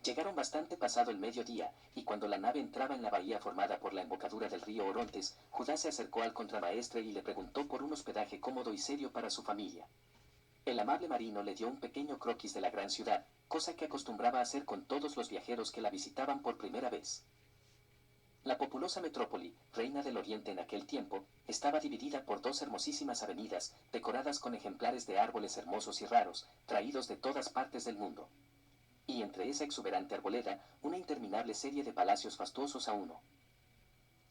Llegaron bastante pasado el mediodía, y cuando la nave entraba en la bahía formada por la embocadura del río Orontes, Judá se acercó al contramaestre y le preguntó por un hospedaje cómodo y serio para su familia. El amable marino le dio un pequeño croquis de la gran ciudad, cosa que acostumbraba hacer con todos los viajeros que la visitaban por primera vez. La populosa metrópoli, reina del oriente en aquel tiempo, estaba dividida por dos hermosísimas avenidas, decoradas con ejemplares de árboles hermosos y raros, traídos de todas partes del mundo. Y entre esa exuberante arboleda, una interminable serie de palacios fastuosos a uno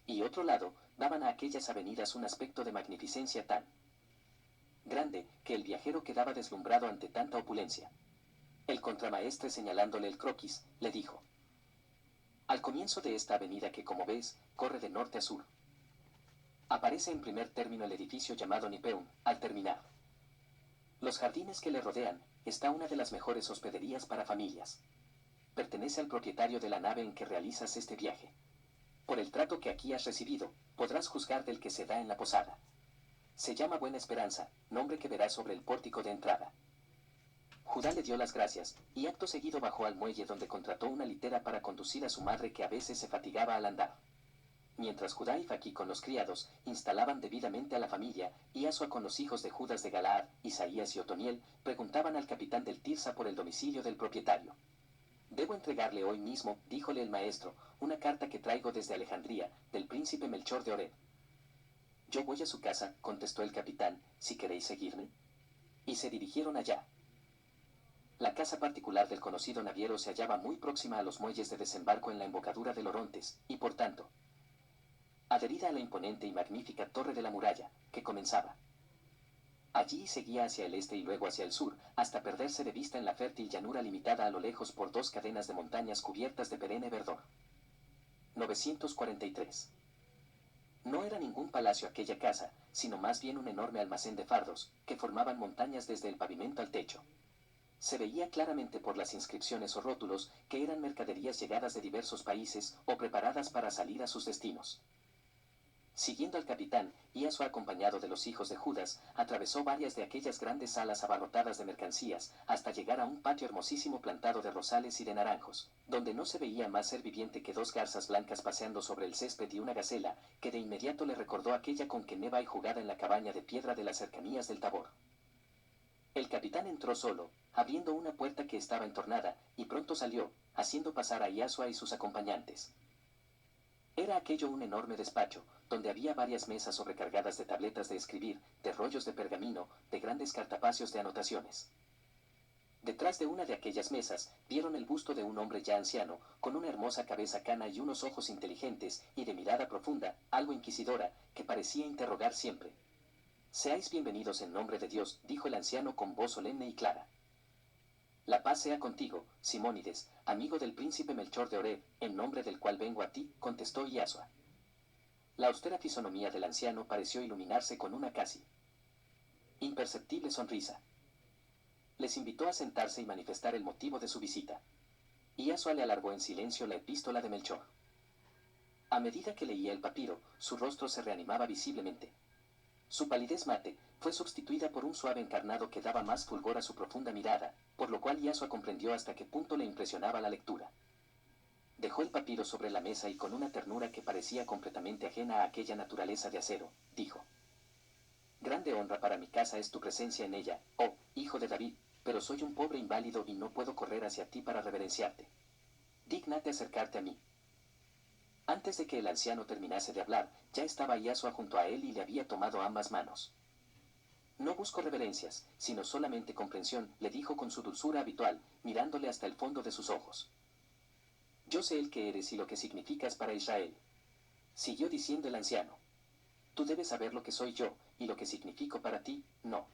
y otro lado, daban a aquellas avenidas un aspecto de magnificencia tan grande, que el viajero quedaba deslumbrado ante tanta opulencia. El contramaestre, señalándole el croquis, le dijo: al comienzo de esta avenida que, como ves, corre de norte a sur, aparece en primer término el edificio llamado Nipeum. Al terminar los jardines que le rodean, está una de las mejores hospederías para familias. Pertenece al propietario de la nave en que realizas este viaje. Por el trato que aquí has recibido, podrás juzgar del que se da en la posada. Se llama Buena Esperanza, nombre que verás sobre el pórtico de entrada. Judá le dio las gracias, y acto seguido bajó al muelle, donde contrató una litera para conducir a su madre, que a veces se fatigaba al andar. Mientras Judá y Faquí con los criados instalaban debidamente a la familia, y Asua con los hijos de Judas de Galaad, Isaías y Otoniel, preguntaban al capitán del Tirsa por el domicilio del propietario. Debo entregarle hoy mismo, díjole el maestro, una carta que traigo desde Alejandría, del príncipe Melchor de Oreb. Yo voy a su casa, contestó el capitán, si queréis seguirme. Y se dirigieron allá. La casa particular del conocido naviero se hallaba muy próxima a los muelles de desembarco en la embocadura del Orontes, y por tanto, adherida a la imponente y magnífica torre de la muralla, que comenzaba allí y seguía hacia el este y luego hacia el sur, hasta perderse de vista en la fértil llanura limitada a lo lejos por dos cadenas de montañas cubiertas de perenne verdor. 943. No era ningún palacio aquella casa, sino más bien un enorme almacén de fardos, que formaban montañas desde el pavimento al techo. Se veía claramente por las inscripciones o rótulos que eran mercaderías llegadas de diversos países o preparadas para salir a sus destinos. Siguiendo al capitán, Iaso, acompañado de los hijos de Judas, atravesó varias de aquellas grandes salas abarrotadas de mercancías, hasta llegar a un patio hermosísimo plantado de rosales y de naranjos, donde no se veía más ser viviente que dos garzas blancas paseando sobre el césped y una gacela, que de inmediato le recordó aquella con que Neva y jugada en la cabaña de piedra de las cercanías del Tabor. El capitán entró solo, abriendo una puerta que estaba entornada, y pronto salió, haciendo pasar a Iasua y sus acompañantes. Era aquello un enorme despacho, donde había varias mesas sobrecargadas de tabletas de escribir, de rollos de pergamino, de grandes cartapacios de anotaciones. Detrás de una de aquellas mesas, vieron el busto de un hombre ya anciano, con una hermosa cabeza cana y unos ojos inteligentes, y de mirada profunda, algo inquisidora, que parecía interrogar siempre. Seáis bienvenidos en nombre de Dios, dijo el anciano con voz solemne y clara. La paz sea contigo, Simónides, amigo del príncipe Melchor de Oreb, en nombre del cual vengo a ti, contestó Iasua. La austera fisonomía del anciano pareció iluminarse con una casi imperceptible sonrisa. Les invitó a sentarse y manifestar el motivo de su visita. Iasua le alargó en silencio la epístola de Melchor. A medida que leía el papiro, su rostro se reanimaba visiblemente. Su palidez mate fue sustituida por un suave encarnado que daba más fulgor a su profunda mirada, por lo cual Iasua comprendió hasta qué punto le impresionaba la lectura. Dejó el papiro sobre la mesa y, con una ternura que parecía completamente ajena a aquella naturaleza de acero, dijo: grande honra para mi casa es tu presencia en ella, oh hijo de David, pero soy un pobre inválido y no puedo correr hacia ti para reverenciarte. Dígnate acercarte a mí. Antes de que el anciano terminase de hablar, ya estaba Iasua junto a él y le había tomado ambas manos. No busco reverencias, sino solamente comprensión, le dijo con su dulzura habitual, mirándole hasta el fondo de sus ojos. Yo sé el que eres y lo que significas para Israel. Siguió diciendo el anciano. Tú debes saber lo que soy yo, y lo que significo para ti, no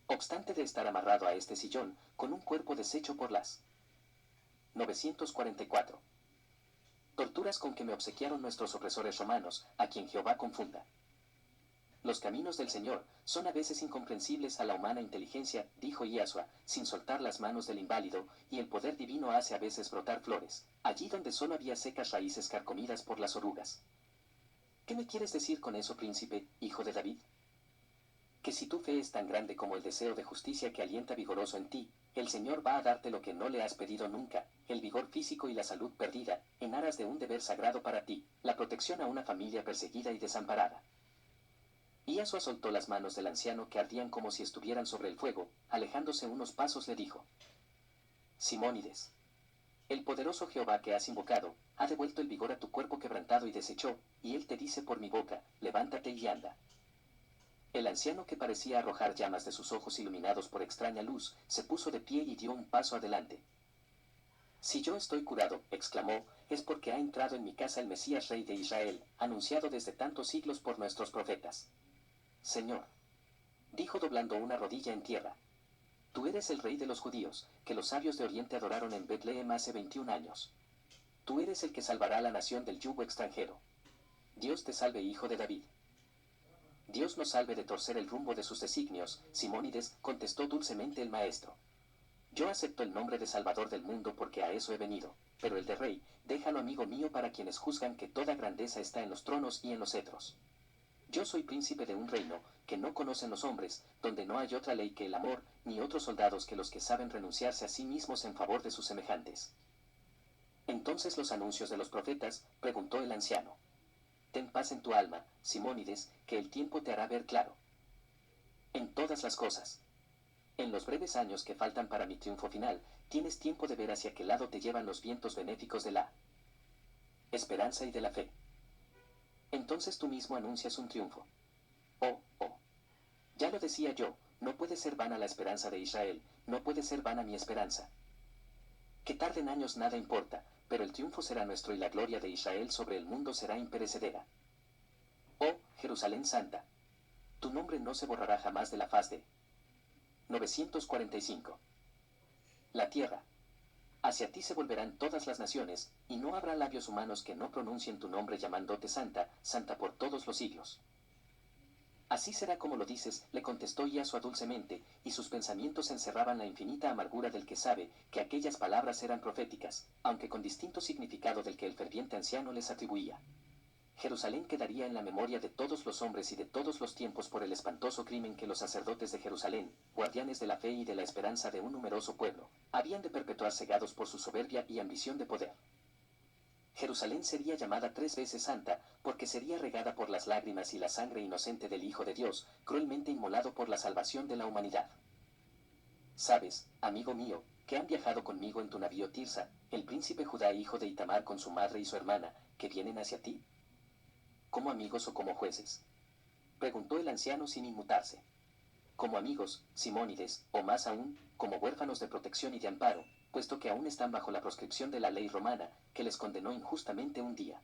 obstante de estar amarrado a este sillón, con un cuerpo deshecho por las 944 torturas con que me obsequiaron nuestros opresores romanos, a quien Jehová confunda. Los caminos del Señor son a veces incomprensibles a la humana inteligencia, dijo Iasua, sin soltar las manos del inválido, y el poder divino hace a veces brotar flores, allí donde solo había secas raíces carcomidas por las orugas. ¿Qué me quieres decir con eso, príncipe, hijo de David? Que si tu fe es tan grande como el deseo de justicia que alienta vigoroso en ti, El Señor va a darte lo que no le has pedido nunca, el vigor físico y la salud perdida, en aras de un deber sagrado para ti, la protección a una familia perseguida y desamparada. Iasua soltó las manos del anciano que ardían como si estuvieran sobre el fuego, alejándose unos pasos le dijo: Simónides, el poderoso Jehová que has invocado, ha devuelto el vigor a tu cuerpo quebrantado y deshecho, y él te dice por mi boca, levántate y anda. El anciano, que parecía arrojar llamas de sus ojos iluminados por extraña luz, se puso de pie y dio un paso adelante. Si yo estoy curado, exclamó, es porque ha entrado en mi casa el Mesías Rey de Israel, anunciado desde tantos siglos por nuestros profetas. Señor, dijo doblando una rodilla en tierra, tú eres el Rey de los judíos, que los sabios de Oriente adoraron en Betlehem hace 21 años. Tú eres el que salvará a la nación del yugo extranjero. Dios te salve, hijo de David. Dios nos salve de torcer el rumbo de sus designios, Simónides, contestó dulcemente el maestro. Yo acepto el nombre de Salvador del mundo porque a eso he venido, pero el de Rey, déjalo, amigo mío, para quienes juzgan que toda grandeza está en los tronos y en los cetros. Yo soy príncipe de un reino que no conocen los hombres, donde no hay otra ley que el amor, ni otros soldados que los que saben renunciarse a sí mismos en favor de sus semejantes. Entonces los anuncios de los profetas, preguntó el anciano. Ten paz en tu alma, Simónides, que el tiempo te hará ver claro. En todas las cosas. En los breves años que faltan para mi triunfo final, tienes tiempo de ver hacia qué lado te llevan los vientos benéficos de la esperanza y de la fe. Entonces tú mismo anuncias un triunfo. Oh, oh. Ya lo decía yo, no puede ser vana la esperanza de Israel, no puede ser vana mi esperanza. Que tarden años nada importa, pero el triunfo será nuestro y la gloria de Israel sobre el mundo será imperecedera. Oh, Jerusalén Santa. Tu nombre no se borrará jamás de la faz de 945. La tierra. Hacia ti se volverán todas las naciones, y no habrá labios humanos que no pronuncien tu nombre llamándote Santa, Santa por todos los siglos. Así será como lo dices, le contestó Iasua dulcemente, y sus pensamientos encerraban la infinita amargura del que sabe que aquellas palabras eran proféticas, aunque con distinto significado del que el ferviente anciano les atribuía. Jerusalén quedaría en la memoria de todos los hombres y de todos los tiempos por el espantoso crimen que los sacerdotes de Jerusalén, guardianes de la fe y de la esperanza de un numeroso pueblo, habían de perpetuar, cegados por su soberbia y ambición de poder. Jerusalén sería llamada 3 veces santa, porque sería regada por las lágrimas y la sangre inocente del Hijo de Dios, cruelmente inmolado por la salvación de la humanidad. Sabes, amigo mío, que han viajado conmigo en tu navío Tirsa, el príncipe Judá, hijo de Itamar, con su madre y su hermana, que vienen hacia ti. ¿Como amigos o como jueces? Preguntó el anciano sin inmutarse. Como amigos, Simónides, o más aún, como huérfanos de protección y de amparo, puesto que aún están bajo la proscripción de la ley romana, que les condenó injustamente un día.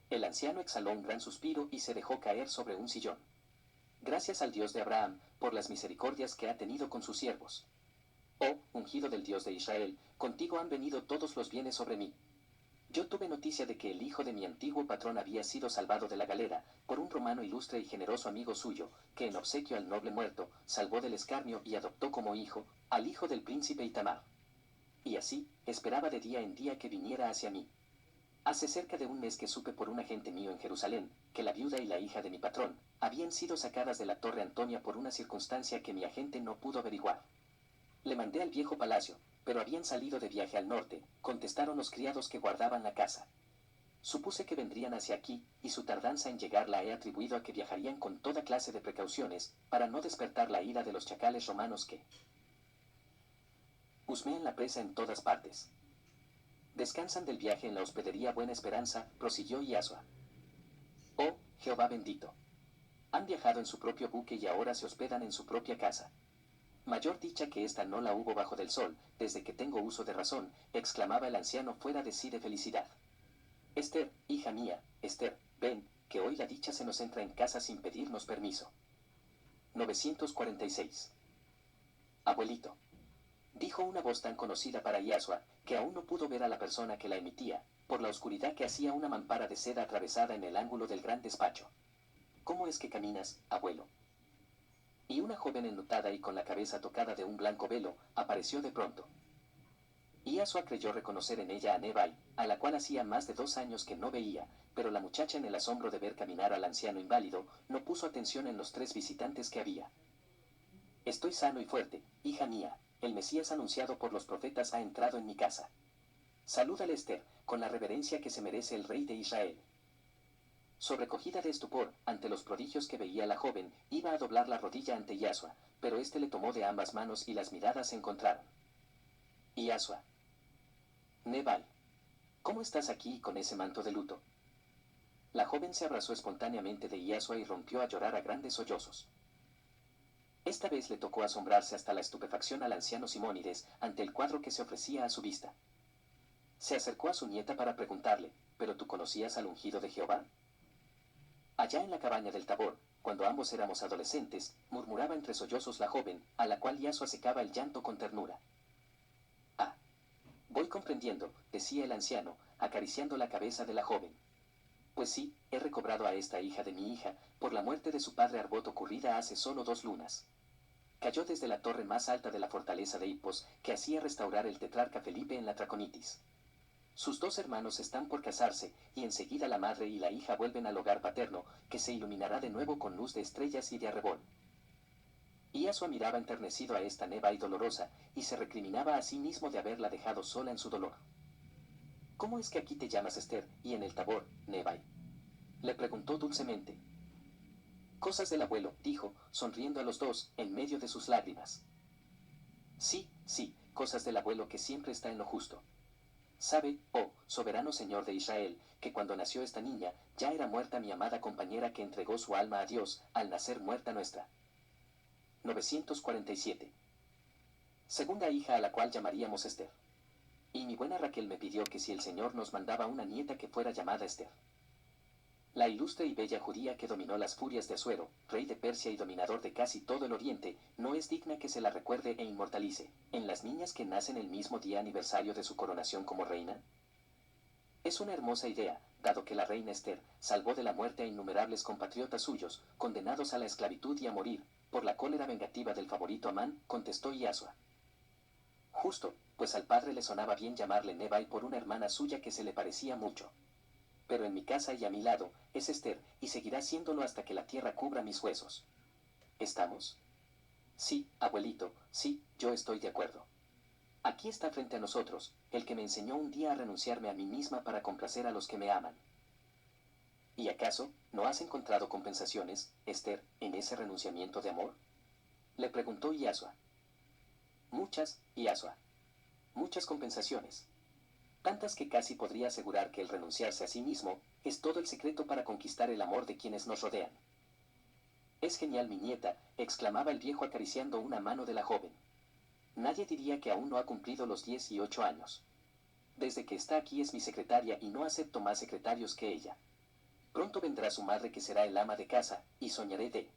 El anciano exhaló un gran suspiro y se dejó caer sobre un sillón. Gracias al Dios de Abraham, por las misericordias que ha tenido con sus siervos. Oh, ungido del Dios de Israel, contigo han venido todos los bienes sobre mí. Yo tuve noticia de que el hijo de mi antiguo patrón había sido salvado de la galera, por un romano ilustre y generoso amigo suyo, que en obsequio al noble muerto, salvó del escarnio y adoptó como hijo, al hijo del príncipe Itamar. Y así, esperaba de día en día que viniera hacia mí. Hace cerca de un mes que supe por un agente mío en Jerusalén, que la viuda y la hija de mi patrón, habían sido sacadas de la Torre Antonia por una circunstancia que mi agente no pudo averiguar. Le mandé al viejo palacio, pero habían salido de viaje al norte, contestaron los criados que guardaban la casa. Supuse que vendrían hacia aquí, y su tardanza en llegar la he atribuido a que viajarían con toda clase de precauciones, para no despertar la ira de los chacales romanos que husmean la presa en todas partes. Descansan del viaje en la hospedería Buena Esperanza, prosiguió Iasua. Oh, Jehová bendito. Han viajado en su propio buque y ahora se hospedan en su propia casa. Mayor dicha que esta no la hubo bajo del sol, desde que tengo uso de razón, exclamaba el anciano fuera de sí de felicidad. Esther, hija mía, Esther, ven, que hoy la dicha se nos entra en casa sin pedirnos permiso. 946. Abuelito. Dijo una voz tan conocida para Iasua, que aún no pudo ver a la persona que la emitía, por la oscuridad que hacía una mampara de seda atravesada en el ángulo del gran despacho. ¿Cómo es que caminas, abuelo? Y una joven enlutada y con la cabeza tocada de un blanco velo, apareció de pronto. Iasua creyó reconocer en ella a Nebai, a la cual hacía más de 2 años que no veía, pero la muchacha, en el asombro de ver caminar al anciano inválido, no puso atención en los 3 visitantes que había. Estoy sano y fuerte, hija mía, el Mesías anunciado por los profetas ha entrado en mi casa. Salúdale, Esther, con la reverencia que se merece el rey de Israel. Sobrecogida de estupor ante los prodigios que veía la joven, iba a doblar la rodilla ante Yahshua, pero éste le tomó de ambas manos y las miradas se encontraron. Yahshua. Nebai. ¿Cómo estás aquí con ese manto de luto? La joven se abrazó espontáneamente de Yahshua y rompió a llorar a grandes sollozos. Esta vez le tocó asombrarse hasta la estupefacción al anciano Simónides ante el cuadro que se ofrecía a su vista. Se acercó a su nieta para preguntarle, ¿pero tú conocías al ungido de Jehová? Allá en la cabaña del Tabor, cuando ambos éramos adolescentes, murmuraba entre sollozos la joven, a la cual Yahshua secaba el llanto con ternura. Ah, voy comprendiendo, decía el anciano, acariciando la cabeza de la joven. Pues sí, he recobrado a esta hija de mi hija, por la muerte de su padre Arbot ocurrida hace solo 2 lunas. Cayó desde la torre más alta de la fortaleza de Hipos, que hacía restaurar el tetrarca Felipe en la Traconitis. Sus 2 hermanos están por casarse, y enseguida la madre y la hija vuelven al hogar paterno, que se iluminará de nuevo con luz de estrellas y de arrebol. Yahshua miraba enternecido a esta Nebai dolorosa, y se recriminaba a sí mismo de haberla dejado sola en su dolor. ¿Cómo es que aquí te llamas Esther, y en el Tabor, Nebai? Le preguntó dulcemente. Cosas del abuelo, dijo, sonriendo a los dos, en medio de sus lágrimas. Sí, sí, cosas del abuelo que siempre está en lo justo. Sabe, oh, soberano Señor de Israel, que cuando nació esta niña, ya era muerta mi amada compañera que entregó su alma a Dios, al nacer muerta nuestra. 947. Segunda hija a la cual llamaríamos Esther. Y mi buena Raquel me pidió que si el Señor nos mandaba una nieta que fuera llamada Esther. La ilustre y bella judía que dominó las furias de Asuero, rey de Persia y dominador de casi todo el oriente, no es digna que se la recuerde e inmortalice, en las niñas que nacen el mismo día aniversario de su coronación como reina. Es una hermosa idea, dado que la reina Esther salvó de la muerte a innumerables compatriotas suyos, condenados a la esclavitud y a morir, por la cólera vengativa del favorito Amán, contestó Yahshua. Justo, pues al padre le sonaba bien llamarle Nebai por una hermana suya que se le parecía mucho. Pero en mi casa y a mi lado, es Esther, y seguirá siéndolo hasta que la tierra cubra mis huesos. ¿Estamos? Sí, abuelito, sí, yo estoy de acuerdo. Aquí está frente a nosotros, el que me enseñó un día a renunciarme a mí misma para complacer a los que me aman. ¿Y acaso, no has encontrado compensaciones, Esther, en ese renunciamiento de amor? Le preguntó Yahshua. Muchas, Yahshua. Muchas compensaciones. Tantas que casi podría asegurar que el renunciarse a sí mismo es todo el secreto para conquistar el amor de quienes nos rodean. Es genial, mi nieta, exclamaba el viejo acariciando una mano de la joven. Nadie diría que aún no ha cumplido los 18 años. Desde que está aquí es mi secretaria y no acepto más secretarios que ella. Pronto vendrá su madre que será el ama de casa, y soñaré de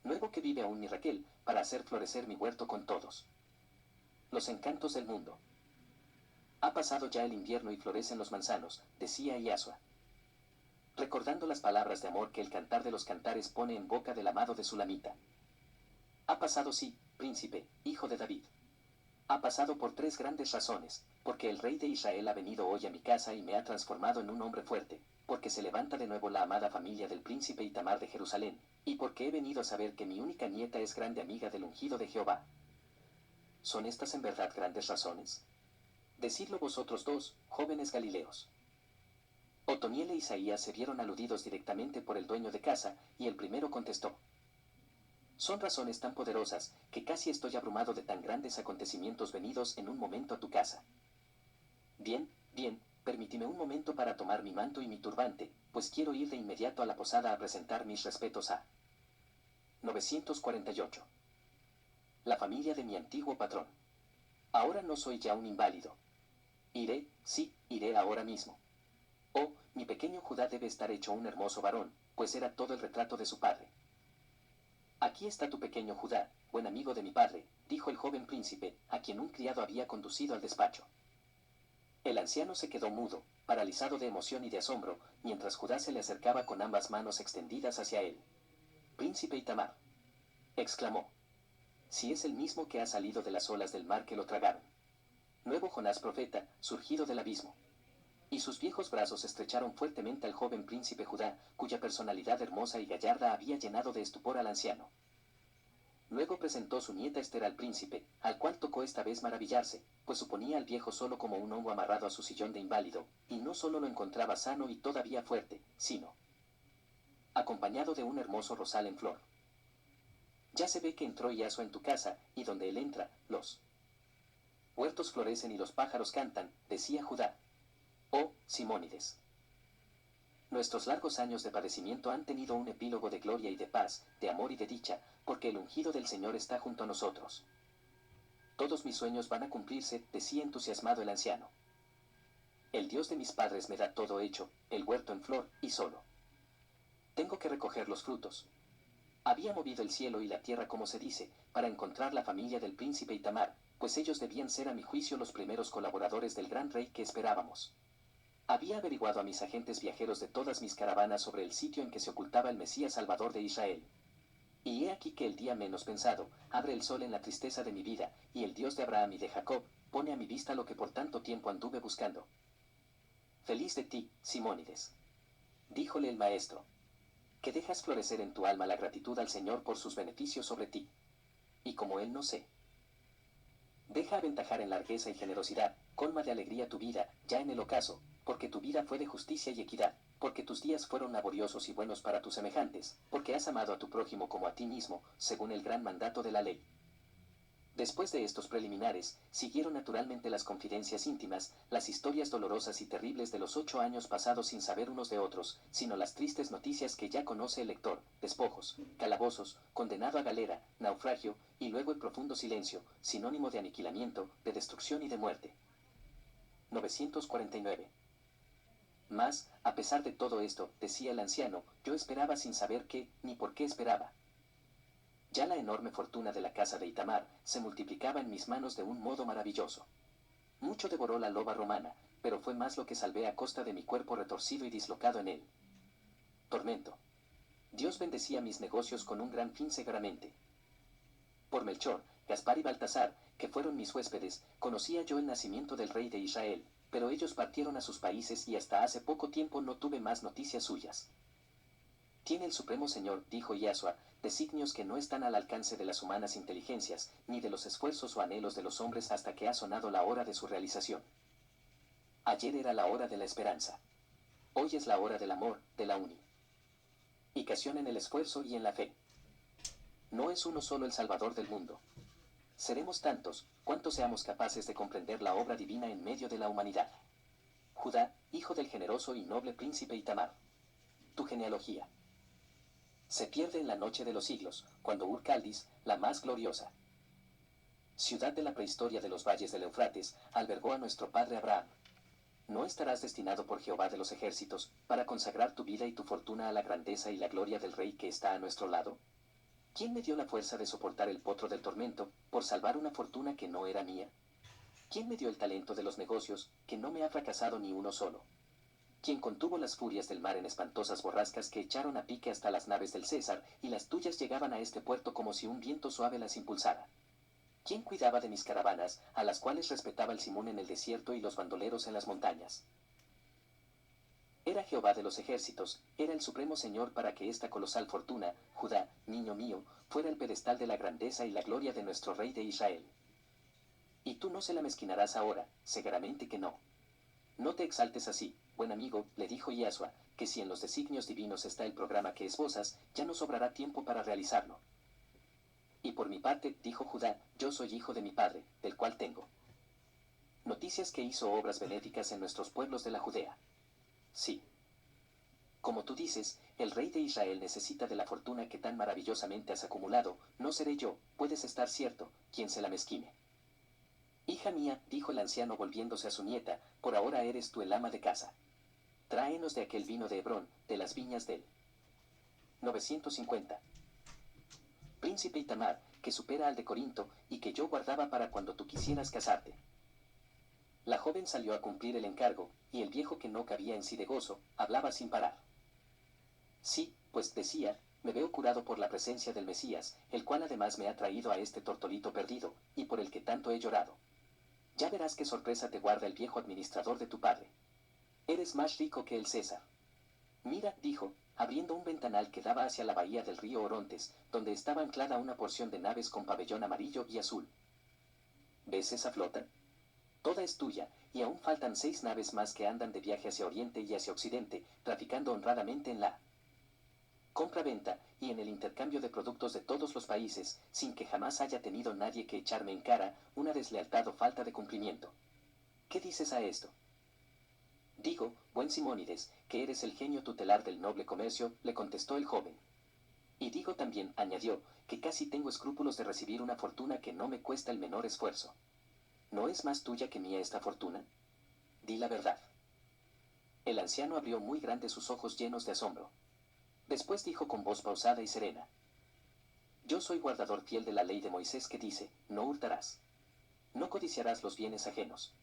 nuevo que vive aún mi Raquel, para hacer florecer mi huerto con todos los encantos del mundo. Ha pasado ya el invierno y florecen los manzanos, decía Yahshua, recordando las palabras de amor que el cantar de los cantares pone en boca del amado de Sulamita. Ha pasado, sí, príncipe, hijo de David. Ha pasado por 3 grandes razones, porque el rey de Israel ha venido hoy a mi casa y me ha transformado en un hombre fuerte, porque se levanta de nuevo la amada familia del príncipe Itamar de Jerusalén, y porque he venido a saber que mi única nieta es grande amiga del ungido de Jehová. ¿Son estas en verdad grandes razones? Decidlo vosotros 2, jóvenes Galileos. Otoniel e Isaías se vieron aludidos directamente por el dueño de casa, y el primero contestó. Son razones tan poderosas, que casi estoy abrumado de tan grandes acontecimientos venidos en un momento a tu casa. Bien, bien, permíteme un momento para tomar mi manto y mi turbante, pues quiero ir de inmediato a la posada a presentar mis respetos a 948. La familia de mi antiguo patrón. Ahora no soy ya un inválido. Iré, sí, iré ahora mismo. Oh, mi pequeño Judá debe estar hecho un hermoso varón, pues era todo el retrato de su padre. Aquí está tu pequeño Judá, buen amigo de mi padre, dijo el joven príncipe, a quien un criado había conducido al despacho. El anciano se quedó mudo, paralizado de emoción y de asombro, mientras Judá se le acercaba con ambas manos extendidas hacia él. Príncipe Itamar, exclamó. Si es el mismo que ha salido de las olas del mar que lo tragaron. Nuevo Jonás profeta, surgido del abismo. Y sus viejos brazos estrecharon fuertemente al joven príncipe Judá, cuya personalidad hermosa y gallarda había llenado de estupor al anciano. Luego presentó su nieta Esther al príncipe, al cual tocó esta vez maravillarse, pues suponía al viejo solo como un hongo amarrado a su sillón de inválido, y no solo lo encontraba sano y todavía fuerte, sino acompañado de un hermoso rosal en flor. Ya se ve que entró Iaso en tu casa, y donde él entra, los huertos florecen y los pájaros cantan, decía Judá. Oh, Simónides. Nuestros largos años de padecimiento han tenido un epílogo de gloria y de paz, de amor y de dicha, porque el ungido del Señor está junto a nosotros. Todos mis sueños van a cumplirse, decía entusiasmado el anciano. El Dios de mis padres me da todo hecho, el huerto en flor, y solo tengo que recoger los frutos. Había movido el cielo y la tierra, como se dice, para encontrar la familia del príncipe Itamar, pues ellos debían ser a mi juicio los primeros colaboradores del gran rey que esperábamos. Había averiguado a mis agentes viajeros de todas mis caravanas sobre el sitio en que se ocultaba el Mesías Salvador de Israel. Y he aquí que el día menos pensado, abre el sol en la tristeza de mi vida, y el Dios de Abraham y de Jacob, pone a mi vista lo que por tanto tiempo anduve buscando. Feliz de ti, Simónides. Díjole el maestro, que dejas florecer en tu alma la gratitud al Señor por sus beneficios sobre ti. Y como Él no sé, deja aventajar en largueza y generosidad, colma de alegría tu vida, ya en el ocaso, porque tu vida fue de justicia y equidad, porque tus días fueron laboriosos y buenos para tus semejantes, porque has amado a tu prójimo como a ti mismo, según el gran mandato de la ley. Después de estos preliminares, siguieron naturalmente las confidencias íntimas, las historias dolorosas y terribles de los 8 años pasados sin saber unos de otros, sino las tristes noticias que ya conoce el lector, despojos, calabozos, condenado a galera, naufragio, y luego el profundo silencio, sinónimo de aniquilamiento, de destrucción y de muerte. 949. Mas, a pesar de todo esto, decía el anciano, yo esperaba sin saber qué, ni por qué esperaba. Ya la enorme fortuna de la casa de Itamar se multiplicaba en mis manos de un modo maravilloso. Mucho devoró la loba romana, pero fue más lo que salvé a costa de mi cuerpo retorcido y dislocado en él. Tormento. Dios bendecía mis negocios con un gran fin severamente. Por Melchor, Gaspar y Baltasar, que fueron mis huéspedes, conocía yo el nacimiento del rey de Israel, pero ellos partieron a sus países y hasta hace poco tiempo no tuve más noticias suyas. Tiene el Supremo Señor, dijo Yasua, designios que no están al alcance de las humanas inteligencias, ni de los esfuerzos o anhelos de los hombres hasta que ha sonado la hora de su realización. Ayer era la hora de la esperanza. Hoy es la hora del amor, de la unificación en el esfuerzo y en la fe. No es uno solo el Salvador del mundo. Seremos tantos, cuantos seamos capaces de comprender la obra divina en medio de la humanidad. Judá, hijo del generoso y noble príncipe Itamar. Tu genealogía se pierde en la noche de los siglos, cuando Ur-Caldis, la más gloriosa ciudad de la prehistoria de los valles del Eufrates, albergó a nuestro padre Abraham. ¿No estarás destinado por Jehová de los ejércitos, para consagrar tu vida y tu fortuna a la grandeza y la gloria del rey que está a nuestro lado? ¿Quién me dio la fuerza de soportar el potro del tormento, por salvar una fortuna que no era mía? ¿Quién me dio el talento de los negocios, que no me ha fracasado ni uno solo? ¿Quién contuvo las furias del mar en espantosas borrascas que echaron a pique hasta las naves del César, y las tuyas llegaban a este puerto como si un viento suave las impulsara? ¿Quién cuidaba de mis caravanas, a las cuales respetaba el Simón en el desierto y los bandoleros en las montañas? Era Jehová de los ejércitos, era el supremo Señor para que esta colosal fortuna, Judá, niño mío, fuera el pedestal de la grandeza y la gloria de nuestro rey de Israel. Y tú no se la mezquinarás ahora, seguramente que no. No te exaltes así, buen amigo, le dijo Yasua, que si en los designios divinos está el programa que esbozas, ya no sobrará tiempo para realizarlo. Y por mi parte, dijo Judá, yo soy hijo de mi padre, del cual tengo noticias que hizo obras benéficas en nuestros pueblos de la Judea. Sí. Como tú dices, el rey de Israel necesita de la fortuna que tan maravillosamente has acumulado, no seré yo, puedes estar cierto, quien se la mezquine. Hija mía, dijo el anciano volviéndose a su nieta, por ahora eres tú el ama de casa. Tráenos de aquel vino de Hebrón, de las viñas del 950. Príncipe Itamar, que supera al de Corinto, y que yo guardaba para cuando tú quisieras casarte. La joven salió a cumplir el encargo, y el viejo, que no cabía en sí de gozo, hablaba sin parar. Sí, pues decía, me veo curado por la presencia del Mesías, el cual además me ha traído a este tortolito perdido, y por el que tanto he llorado. Ya verás qué sorpresa te guarda el viejo administrador de tu padre. Eres más rico que el César. Mira, dijo, abriendo un ventanal que daba hacia la bahía del río Orontes, donde estaba anclada una porción de naves con pabellón amarillo y azul. ¿Ves esa flota? Toda es tuya, y aún faltan 6 naves más que andan de viaje hacia Oriente y hacia Occidente, traficando honradamente en la compra-venta y en el intercambio de productos de todos los países, sin que jamás haya tenido nadie que echarme en cara una deslealtad o falta de cumplimiento. ¿Qué dices a esto? Digo, buen Simónides, que eres el genio tutelar del noble comercio, le contestó el joven. Y digo también, añadió, que casi tengo escrúpulos de recibir una fortuna que no me cuesta el menor esfuerzo. ¿No es más tuya que mía esta fortuna? Di la verdad. El anciano abrió muy grandes sus ojos llenos de asombro. Después dijo con voz pausada y serena: Yo soy guardador fiel de la ley de Moisés que dice, no hurtarás. No codiciarás los bienes ajenos.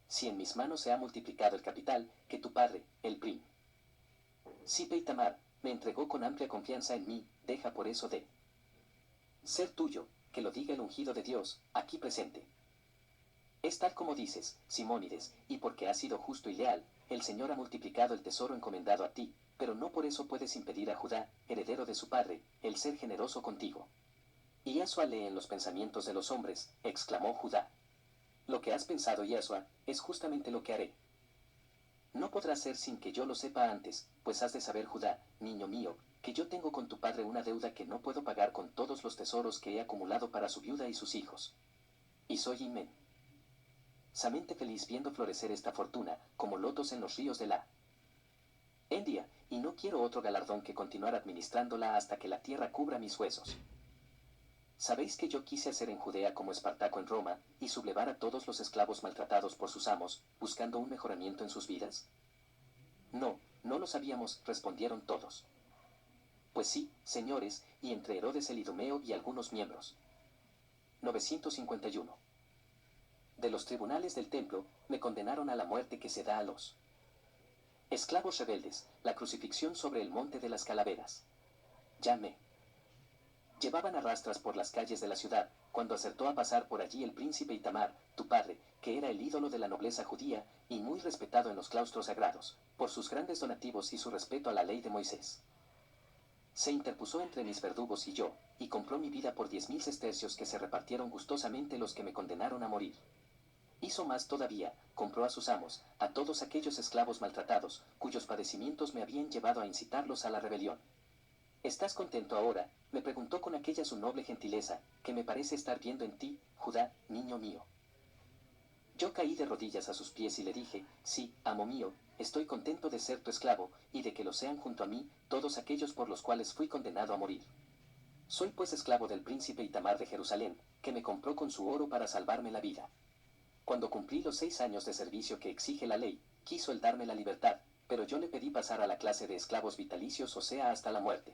Si en mis manos se ha multiplicado el capital, que tu padre, el Príncipe Itamar, me entregó con amplia confianza en mí, deja por eso de ser tuyo, que lo diga el ungido de Dios, aquí presente. Es tal como dices, Simónides, y porque has sido justo y leal, el Señor ha multiplicado el tesoro encomendado a ti, pero no por eso puedes impedir a Judá, heredero de su padre, el ser generoso contigo. Yahshua lee en los pensamientos de los hombres, exclamó Judá. Lo que has pensado, Yahshua, es justamente lo que haré. No podrá ser sin que yo lo sepa antes, pues has de saber, Judá, niño mío, que yo tengo con tu padre una deuda que no puedo pagar con todos los tesoros que he acumulado para su viuda y sus hijos. Y soy inmensamente feliz viendo florecer esta fortuna, como lotos en los ríos de la India, y no quiero otro galardón que continuar administrándola hasta que la tierra cubra mis huesos. ¿Sabéis que yo quise hacer en Judea como Espartaco en Roma, y sublevar a todos los esclavos maltratados por sus amos, buscando un mejoramiento en sus vidas? No, no lo sabíamos, respondieron todos. Pues sí, señores, y entre Herodes el Idumeo y algunos miembros. 951. De los tribunales del templo, me condenaron a la muerte que se da a los esclavos rebeldes, la crucifixión sobre el monte de las calaveras. Ya me llevaban a rastras por las calles de la ciudad, cuando acertó a pasar por allí el príncipe Itamar, tu padre, que era el ídolo de la nobleza judía, y muy respetado en los claustros sagrados, por sus grandes donativos y su respeto a la ley de Moisés. Se interpuso entre mis verdugos y yo, y compró mi vida por 10.000 sestercios que se repartieron gustosamente los que me condenaron a morir. Hizo más todavía, compró a sus amos, a todos aquellos esclavos maltratados, cuyos padecimientos me habían llevado a incitarlos a la rebelión. ¿Estás contento ahora?, me preguntó con aquella su noble gentileza, que me parece estar viendo en ti, Judá, niño mío. Yo caí de rodillas a sus pies y le dije, sí, amo mío, estoy contento de ser tu esclavo, y de que lo sean junto a mí, todos aquellos por los cuales fui condenado a morir. Soy pues esclavo del príncipe Itamar de Jerusalén, que me compró con su oro para salvarme la vida. Cuando cumplí los 6 años de servicio que exige la ley, quiso él darme la libertad, pero yo le pedí pasar a la clase de esclavos vitalicios, o sea, hasta la muerte.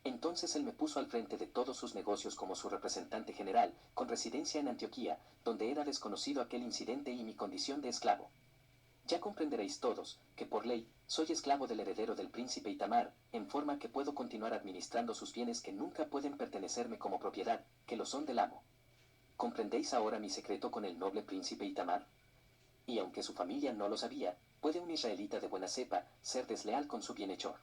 Entonces él me puso al frente de todos sus negocios como su representante general, con residencia en Antioquía, donde era desconocido aquel incidente y mi condición de esclavo. Ya comprenderéis todos, que por ley, soy esclavo del heredero del príncipe Itamar, en forma que puedo continuar administrando sus bienes que nunca pueden pertenecerme como propiedad, que lo son del amo. ¿Comprendéis ahora mi secreto con el noble príncipe Itamar? Y aunque su familia no lo sabía, ¿puede un israelita de buena cepa ser desleal con su bienhechor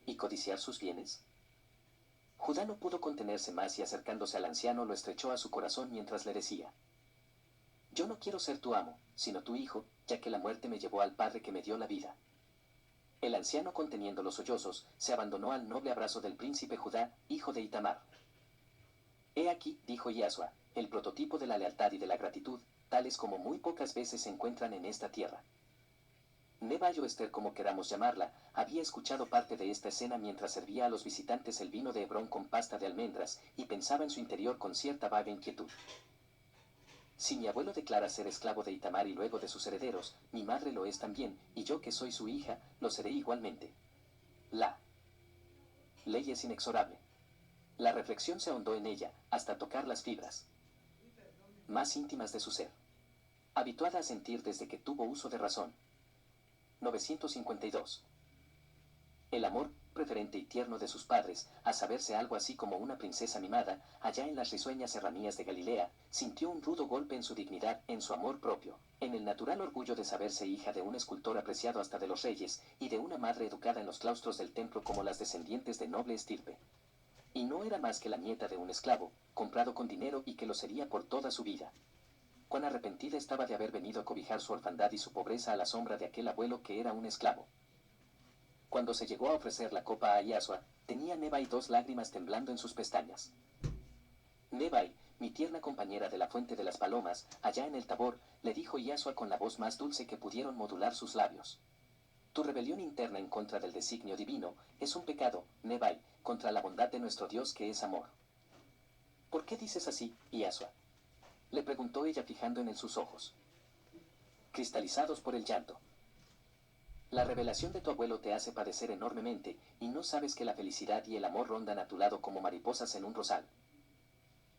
y codiciar sus bienes? Judá no pudo contenerse más y acercándose al anciano lo estrechó a su corazón mientras le decía: Yo no quiero ser tu amo, sino tu hijo, ya que la muerte me llevó al padre que me dio la vida. El anciano, conteniendo los sollozos, se abandonó al noble abrazo del príncipe Judá, hijo de Itamar. He aquí, dijo Yahshua, el prototipo de la lealtad y de la gratitud, tales como muy pocas veces se encuentran en esta tierra. Nebayo Esther, como queramos llamarla, había escuchado parte de esta escena mientras servía a los visitantes el vino de Hebrón con pasta de almendras, y pensaba en su interior con cierta vaga inquietud. Si mi abuelo declara ser esclavo de Itamar y luego de sus herederos, mi madre lo es también, y yo que soy su hija, lo seré igualmente. La ley es inexorable. La reflexión se ahondó en ella, hasta tocar las fibras más íntimas de su ser. Habituada a sentir desde que tuvo uso de razón. 952. El amor preferente y tierno de sus padres, a saberse algo así como una princesa mimada, allá en las risueñas serranías de Galilea, sintió un rudo golpe en su dignidad, en su amor propio, en el natural orgullo de saberse hija de un escultor apreciado hasta de los reyes, y de una madre educada en los claustros del templo como las descendientes de noble estirpe. Y no era más que la nieta de un esclavo, comprado con dinero y que lo sería por toda su vida. Cuán arrepentida estaba de haber venido a cobijar su orfandad y su pobreza a la sombra de aquel abuelo que era un esclavo. Cuando se llegó a ofrecer la copa a Iasua, tenía Nebai 2 lágrimas temblando en sus pestañas. Nebai, mi tierna compañera de la fuente de las palomas, allá en el Tabor, le dijo Iasua con la voz más dulce que pudieron modular sus labios. Tu rebelión interna en contra del designio divino es un pecado, Nebai, contra la bondad de nuestro Dios que es amor. ¿Por qué dices así, Iasua? Le preguntó ella fijando en él sus ojos, cristalizados por el llanto. La revelación de tu abuelo te hace padecer enormemente, y no sabes que la felicidad y el amor rondan a tu lado como mariposas en un rosal.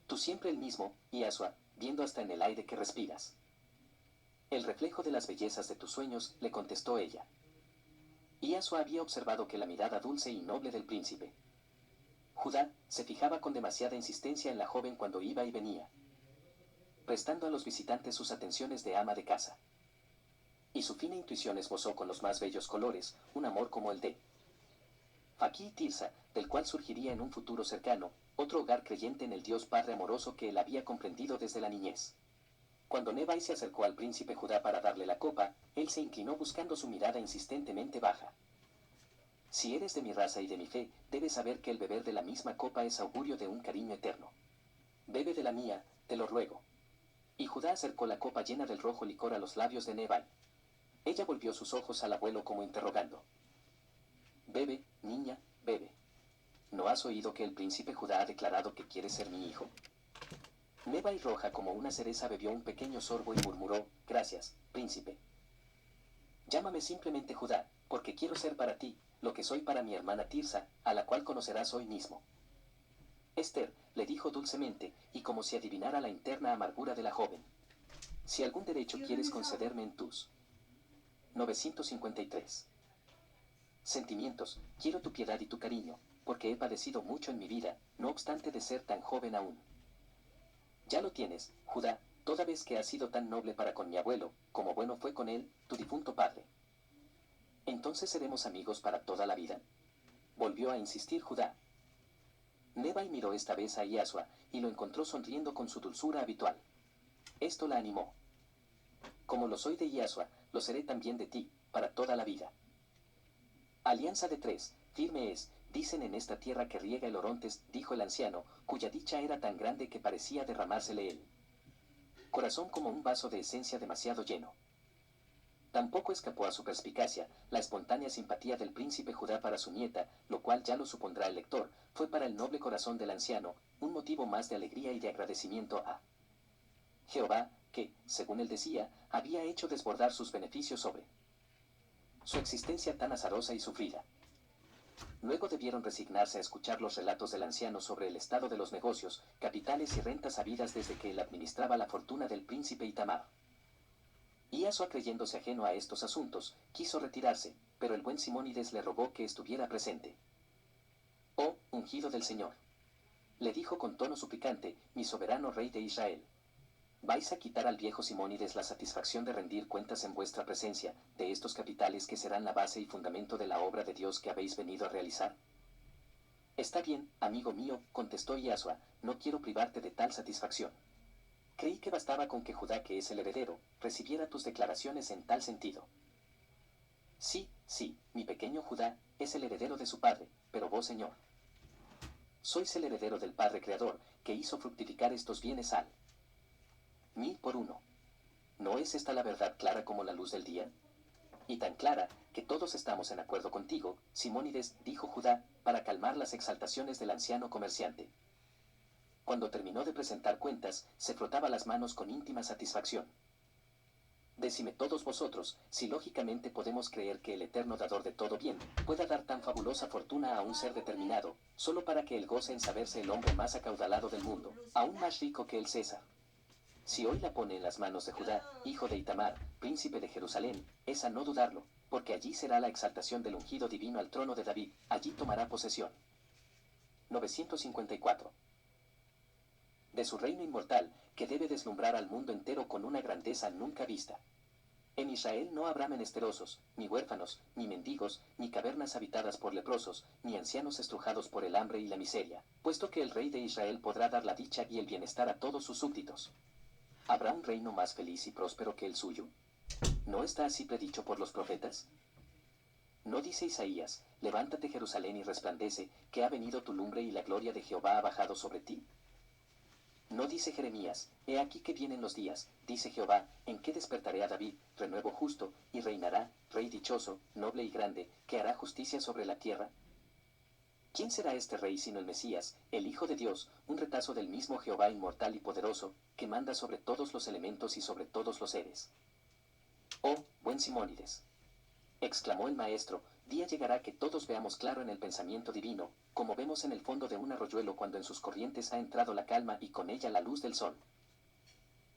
Tú siempre el mismo, Iasua, viendo hasta en el aire que respiras. El reflejo de las bellezas de tus sueños, le contestó ella. Iasua había observado que la mirada dulce y noble del príncipe Judá se fijaba con demasiada insistencia en la joven cuando iba y venía, prestando a los visitantes sus atenciones de ama de casa. Y su fina intuición esbozó con los más bellos colores un amor como el de Fakí Tirsa, del cual surgiría en un futuro cercano otro hogar creyente en el Dios Padre amoroso que él había comprendido desde la niñez. Cuando Nebai se acercó al príncipe Judá para darle la copa, él se inclinó buscando su mirada insistentemente baja. Si eres de mi raza y de mi fe, debes saber que el beber de la misma copa es augurio de un cariño eterno. Bebe de la mía, te lo ruego. Y Judá acercó la copa llena del rojo licor a los labios de Nebai. Ella volvió sus ojos al abuelo como interrogando. Bebe, niña, bebe. ¿No has oído que el príncipe Judá ha declarado que quiere ser mi hijo? Nebai roja como una cereza bebió un pequeño sorbo y murmuró, gracias, príncipe. Llámame simplemente Judá, porque quiero ser para ti, lo que soy para mi hermana Tirsa, a la cual conocerás hoy mismo. Esther, le dijo dulcemente, y como si adivinara la interna amargura de la joven. Si algún derecho quieres concederme en tus 953 sentimientos, quiero tu piedad y tu cariño, porque he padecido mucho en mi vida, no obstante de ser tan joven aún. Ya lo tienes, Judá, toda vez que has sido tan noble para con mi abuelo, como bueno fue con él, tu difunto padre. ¿Entonces seremos amigos para toda la vida? Volvió a insistir Judá. Nebai miró esta vez a Iasua, y lo encontró sonriendo con su dulzura habitual. Esto la animó. Como lo soy de Iasua, lo seré también de ti, para toda la vida. Alianza de 3, firme es, dicen en esta tierra que riega el Orontes, dijo el anciano, cuya dicha era tan grande que parecía derramársele el corazón como un vaso de esencia demasiado lleno. Tampoco escapó a su perspicacia la espontánea simpatía del príncipe Judá para su nieta, lo cual ya lo supondrá el lector, fue para el noble corazón del anciano un motivo más de alegría y de agradecimiento a Jehová, que, según él decía, había hecho desbordar sus beneficios sobre su existencia tan azarosa y sufrida. Luego debieron resignarse a escuchar los relatos del anciano sobre el estado de los negocios, capitales y rentas habidas desde que él administraba la fortuna del príncipe Itamar. Iasua, creyéndose ajeno a estos asuntos, quiso retirarse, pero el buen Simónides le rogó que estuviera presente. Oh, ungido del Señor, le dijo con tono suplicante, mi soberano rey de Israel. ¿Vais a quitar al viejo Simónides la satisfacción de rendir cuentas en vuestra presencia, de estos capitales que serán la base y fundamento de la obra de Dios que habéis venido a realizar? Está bien, amigo mío, contestó Iasua, no quiero privarte de tal satisfacción. Creí que bastaba con que Judá, que es el heredero, recibiera tus declaraciones en tal sentido. Sí, sí, mi pequeño Judá es el heredero de su padre, pero vos, Señor, sois el heredero del Padre Creador, que hizo fructificar estos bienes al 1000 por 1. ¿No es esta la verdad clara como la luz del día? Y tan clara, que todos estamos en acuerdo contigo, Simónides, dijo Judá, para calmar las exaltaciones del anciano comerciante. Cuando terminó de presentar cuentas, se frotaba las manos con íntima satisfacción. Decime todos vosotros, si lógicamente podemos creer que el eterno dador de todo bien pueda dar tan fabulosa fortuna a un ser determinado, solo para que él goce en saberse el hombre más acaudalado del mundo, aún más rico que el César. Si hoy la pone en las manos de Judá, hijo de Itamar, príncipe de Jerusalén, es a no dudarlo, porque allí será la exaltación del ungido divino al trono de David, allí tomará posesión. 954. De su reino inmortal, que debe deslumbrar al mundo entero con una grandeza nunca vista. En Israel no habrá menesterosos, ni huérfanos, ni mendigos, ni cavernas habitadas por leprosos, ni ancianos estrujados por el hambre y la miseria, puesto que el rey de Israel podrá dar la dicha y el bienestar a todos sus súbditos. ¿Habrá un reino más feliz y próspero que el suyo? ¿No está así predicho por los profetas? ¿No dice Isaías, levántate Jerusalén y resplandece, que ha venido tu lumbre y la gloria de Jehová ha bajado sobre ti? ¿No dice Jeremías, he aquí que vienen los días, dice Jehová, en que despertaré a David, renuevo justo, y reinará, rey dichoso, noble y grande, que hará justicia sobre la tierra? ¿Quién será este rey sino el Mesías, el Hijo de Dios, un retazo del mismo Jehová inmortal y poderoso, que manda sobre todos los elementos y sobre todos los seres? Oh, buen Simónides, exclamó el maestro, día llegará que todos veamos claro en el pensamiento divino, como vemos en el fondo de un arroyuelo cuando en sus corrientes ha entrado la calma y con ella la luz del sol.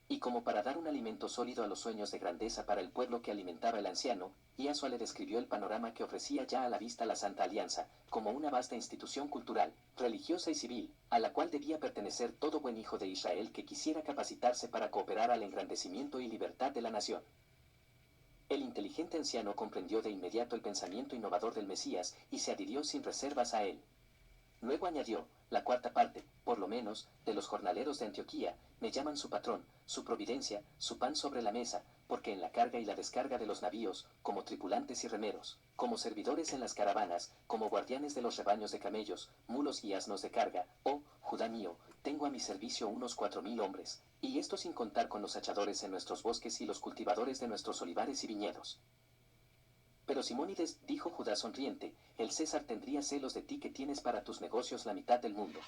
Y como para dar un alimento sólido a los sueños de grandeza para el pueblo que alimentaba el anciano, Iasua le describió el panorama que ofrecía ya a la vista la Santa Alianza, como una vasta institución cultural, religiosa y civil, a la cual debía pertenecer todo buen hijo de Israel que quisiera capacitarse para cooperar al engrandecimiento y libertad de la nación. El inteligente anciano comprendió de inmediato el pensamiento innovador del Mesías y se adhirió sin reservas a él. Luego añadió, la cuarta parte, por lo menos, de los jornaleros de Antioquía, me llaman su patrón, su providencia, su pan sobre la mesa, porque en la carga y la descarga de los navíos, como tripulantes y remeros, como servidores en las caravanas, como guardianes de los rebaños de camellos, mulos y asnos de carga, oh, Judá mío, tengo a mi servicio unos 4000 hombres, y esto sin contar con los hachadores en nuestros bosques y los cultivadores de nuestros olivares y viñedos. Pero Simónides, dijo Judá sonriente, el César tendría celos de ti que tienes para tus negocios la mitad del mundo.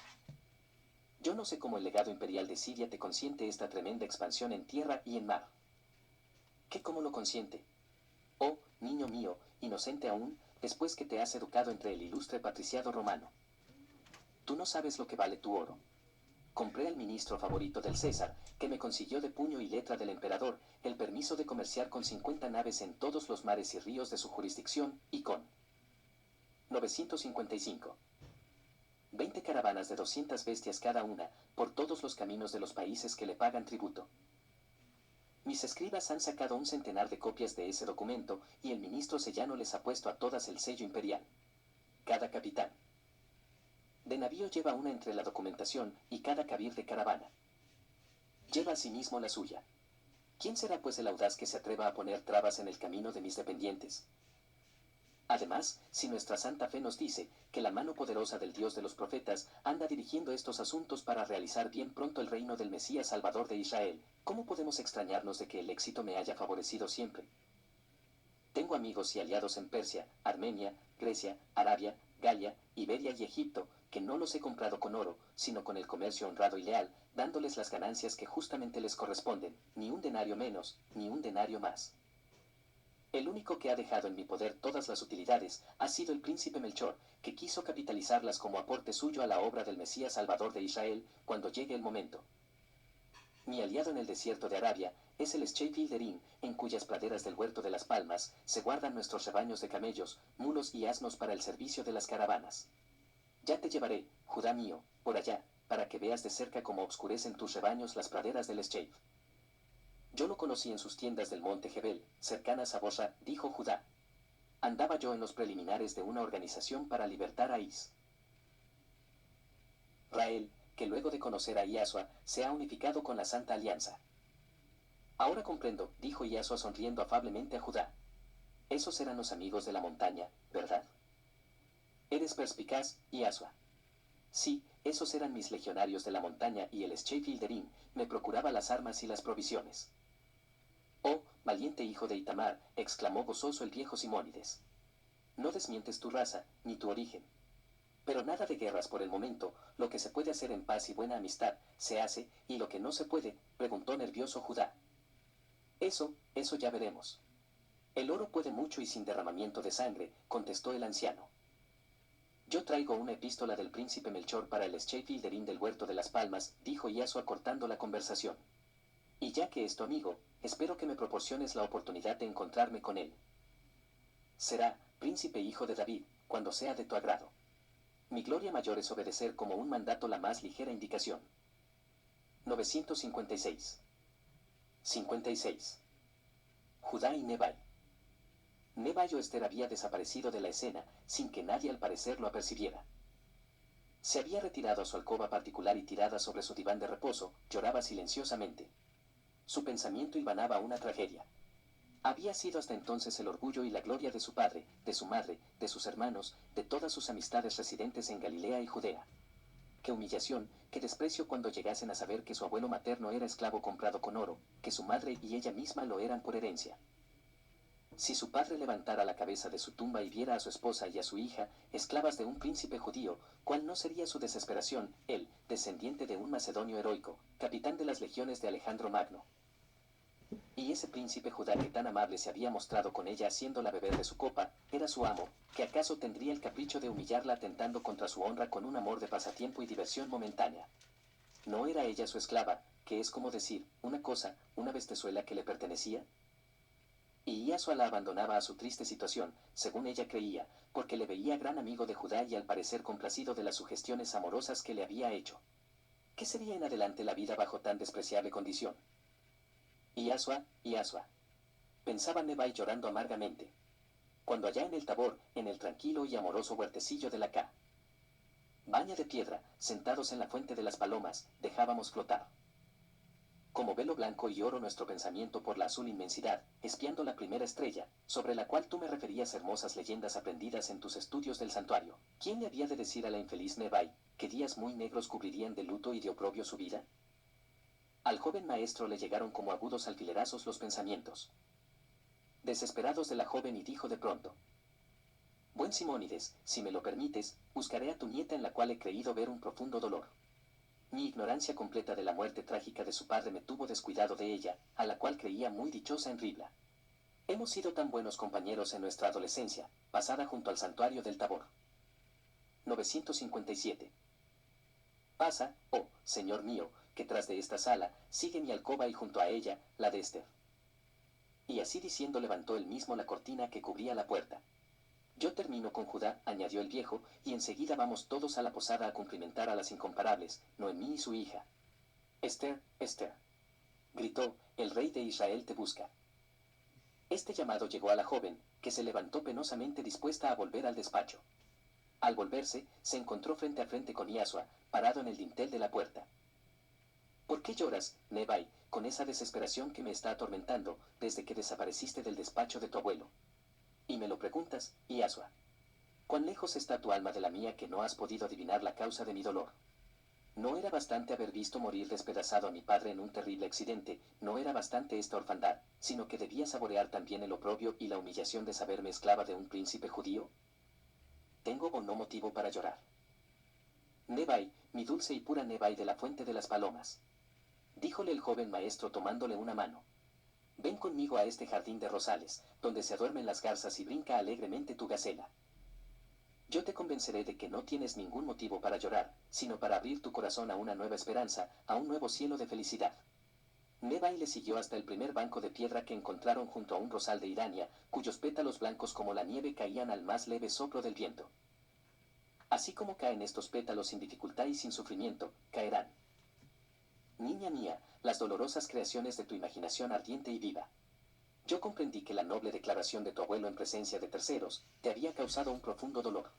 Yo no sé cómo el legado imperial de Siria te consiente esta tremenda expansión en tierra y en mar. ¿Qué cómo lo consiente? Oh, niño mío, inocente aún, después que te has educado entre el ilustre patriciado romano. Tú no sabes lo que vale tu oro. Compré al ministro favorito del César, que me consiguió de puño y letra del emperador, el permiso de comerciar con 50 naves en todos los mares y ríos de su jurisdicción, y con 955. 20 caravanas de 200 bestias cada una, por todos los caminos de los países que le pagan tributo. Mis escribas han sacado un centenar de copias de ese documento, y el ministro Sellano les ha puesto a todas el sello imperial. Cada capitán de navío lleva una entre la documentación, y cada cabir de caravana lleva asimismo la suya. ¿Quién será pues el audaz que se atreva a poner trabas en el camino de mis dependientes? Además, si nuestra santa fe nos dice que la mano poderosa del Dios de los profetas anda dirigiendo estos asuntos para realizar bien pronto el reino del Mesías Salvador de Israel, ¿cómo podemos extrañarnos de que el éxito me haya favorecido siempre? Tengo amigos y aliados en Persia, Armenia, Grecia, Arabia, Galia, Iberia y Egipto, que no los he comprado con oro, sino con el comercio honrado y leal, dándoles las ganancias que justamente les corresponden, ni un denario menos, ni un denario más. El único que ha dejado en mi poder todas las utilidades ha sido el príncipe Melchor, que quiso capitalizarlas como aporte suyo a la obra del Mesías Salvador de Israel, cuando llegue el momento. Mi aliado en el desierto de Arabia es el Scheich-Wilderin, en cuyas praderas del huerto de las Palmas se guardan nuestros rebaños de camellos, mulos y asnos para el servicio de las caravanas. Ya te llevaré, Judá mío, por allá, para que veas de cerca cómo obscurecen tus rebaños las praderas del Scheich. Yo lo conocí en sus tiendas del monte Jebel, cercanas a Bosra, dijo Judá. Andaba yo en los preliminares de una organización para libertar a Israel, que luego de conocer a Iasua, se ha unificado con la Santa Alianza. Ahora comprendo, dijo Iasua sonriendo afablemente a Judá. Esos eran los amigos de la montaña, ¿verdad? Eres perspicaz, Iasua. Sí, esos eran mis legionarios de la montaña y el Scheich-Wilderin me procuraba las armas y las provisiones. Oh, valiente hijo de Itamar, exclamó gozoso el viejo Simónides. No desmientes tu raza, ni tu origen. Pero nada de guerras por el momento, lo que se puede hacer en paz y buena amistad, se hace, y lo que no se puede, preguntó nervioso Judá. Eso ya veremos. El oro puede mucho y sin derramamiento de sangre, contestó el anciano. Yo traigo una epístola del príncipe Melchor para el Scheich-Wilderin del huerto de las Palmas, dijo Iasua cortando la conversación. Y ya que es tu amigo, espero que me proporciones la oportunidad de encontrarme con él. Será, príncipe hijo de David, cuando sea de tu agrado. Mi gloria mayor es obedecer como un mandato la más ligera indicación. 956. 56. Judá y Nebai. Nebai o Esther había desaparecido de la escena, sin que nadie al parecer lo apercibiera. Se había retirado a su alcoba particular y tirada sobre su diván de reposo, lloraba silenciosamente. Su pensamiento hilvanaba una tragedia. Había sido hasta entonces el orgullo y la gloria de su padre, de su madre, de sus hermanos, de todas sus amistades residentes en Galilea y Judea. Qué humillación, qué desprecio cuando llegasen a saber que su abuelo materno era esclavo comprado con oro, que su madre y ella misma lo eran por herencia. Si su padre levantara la cabeza de su tumba y viera a su esposa y a su hija, esclavas de un príncipe judío, ¿cuál no sería su desesperación, él, descendiente de un macedonio heroico, capitán de las legiones de Alejandro Magno? Y ese príncipe Judá que tan amable se había mostrado con ella haciéndola beber de su copa, era su amo, que acaso tendría el capricho de humillarla atentando contra su honra con un amor de pasatiempo y diversión momentánea. ¿No era ella su esclava, que es como decir, una cosa, una bestezuela que le pertenecía? Y Iasua la abandonaba a su triste situación, según ella creía, porque le veía gran amigo de Judá y al parecer complacido de las sugestiones amorosas que le había hecho. ¿Qué sería en adelante la vida bajo tan despreciable condición? Iasua, Iasua, pensaba Nebai llorando amargamente. Cuando allá en el Tabor, en el tranquilo y amoroso huertecillo de la Baña de piedra, sentados en la fuente de las palomas, dejábamos flotar como velo blanco y oro nuestro pensamiento por la azul inmensidad, espiando la primera estrella, sobre la cual tú me referías hermosas leyendas aprendidas en tus estudios del santuario. ¿Quién le había de decir a la infeliz Nebai, que días muy negros cubrirían de luto y de oprobio su vida? Al joven maestro le llegaron como agudos alfilerazos los pensamientos desesperados de la joven y dijo de pronto: Buen Simónides, si me lo permites, buscaré a tu nieta en la cual he creído ver un profundo dolor. Mi ignorancia completa de la muerte trágica de su padre me tuvo descuidado de ella, a la cual creía muy dichosa en Ribla. Hemos sido tan buenos compañeros en nuestra adolescencia, pasada junto al santuario del Tabor. 957. Pasa, oh, señor mío, que tras de esta sala, sigue mi alcoba y junto a ella, la de Esther. Y así diciendo levantó él mismo la cortina que cubría la puerta. Yo termino con Judá, añadió el viejo, y enseguida vamos todos a la posada a cumplimentar a las incomparables, Noemí y su hija. Esther, Esther, gritó, el rey de Israel te busca. Este llamado llegó a la joven, que se levantó penosamente dispuesta a volver al despacho. Al volverse, se encontró frente a frente con Iasua, parado en el dintel de la puerta. ¿Por qué lloras, Nebai, con esa desesperación que me está atormentando, desde que desapareciste del despacho de tu abuelo? Y me lo preguntas, Iasua. ¿Cuán lejos está tu alma de la mía que no has podido adivinar la causa de mi dolor? No era bastante haber visto morir despedazado a mi padre en un terrible accidente, no era bastante esta orfandad, sino que debía saborear también el oprobio y la humillación de saberme esclava de un príncipe judío. ¿Tengo o no motivo para llorar? Nebai, mi dulce y pura Nebai de la fuente de las palomas. Díjole el joven maestro tomándole una mano. Ven conmigo a este jardín de rosales, donde se duermen las garzas y brinca alegremente tu gacela. Yo te convenceré de que no tienes ningún motivo para llorar, sino para abrir tu corazón a una nueva esperanza, a un nuevo cielo de felicidad. Nebai le siguió hasta el primer banco de piedra que encontraron junto a un rosal de Irania, cuyos pétalos blancos como la nieve caían al más leve soplo del viento. Así como caen estos pétalos sin dificultad y sin sufrimiento, caerán. Niña mía, las dolorosas creaciones de tu imaginación ardiente y viva. Yo comprendí que la noble declaración de tu abuelo en presencia de terceros te había causado un profundo dolor.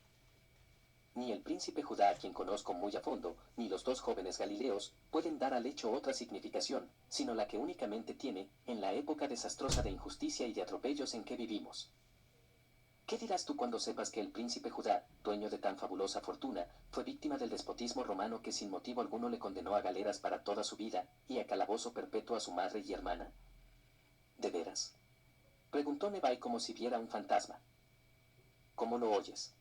Ni el príncipe Judá, a quien conozco muy a fondo, ni los dos jóvenes galileos, pueden dar al hecho otra significación, sino la que únicamente tiene, en la época desastrosa de injusticia y de atropellos en que vivimos. ¿Qué dirás tú cuando sepas que el príncipe Judá, dueño de tan fabulosa fortuna, fue víctima del despotismo romano que sin motivo alguno le condenó a galeras para toda su vida, y a calabozo perpetuo a su madre y hermana? ¿De veras? Preguntó Nebai como si viera un fantasma. ¿Cómo lo oyes?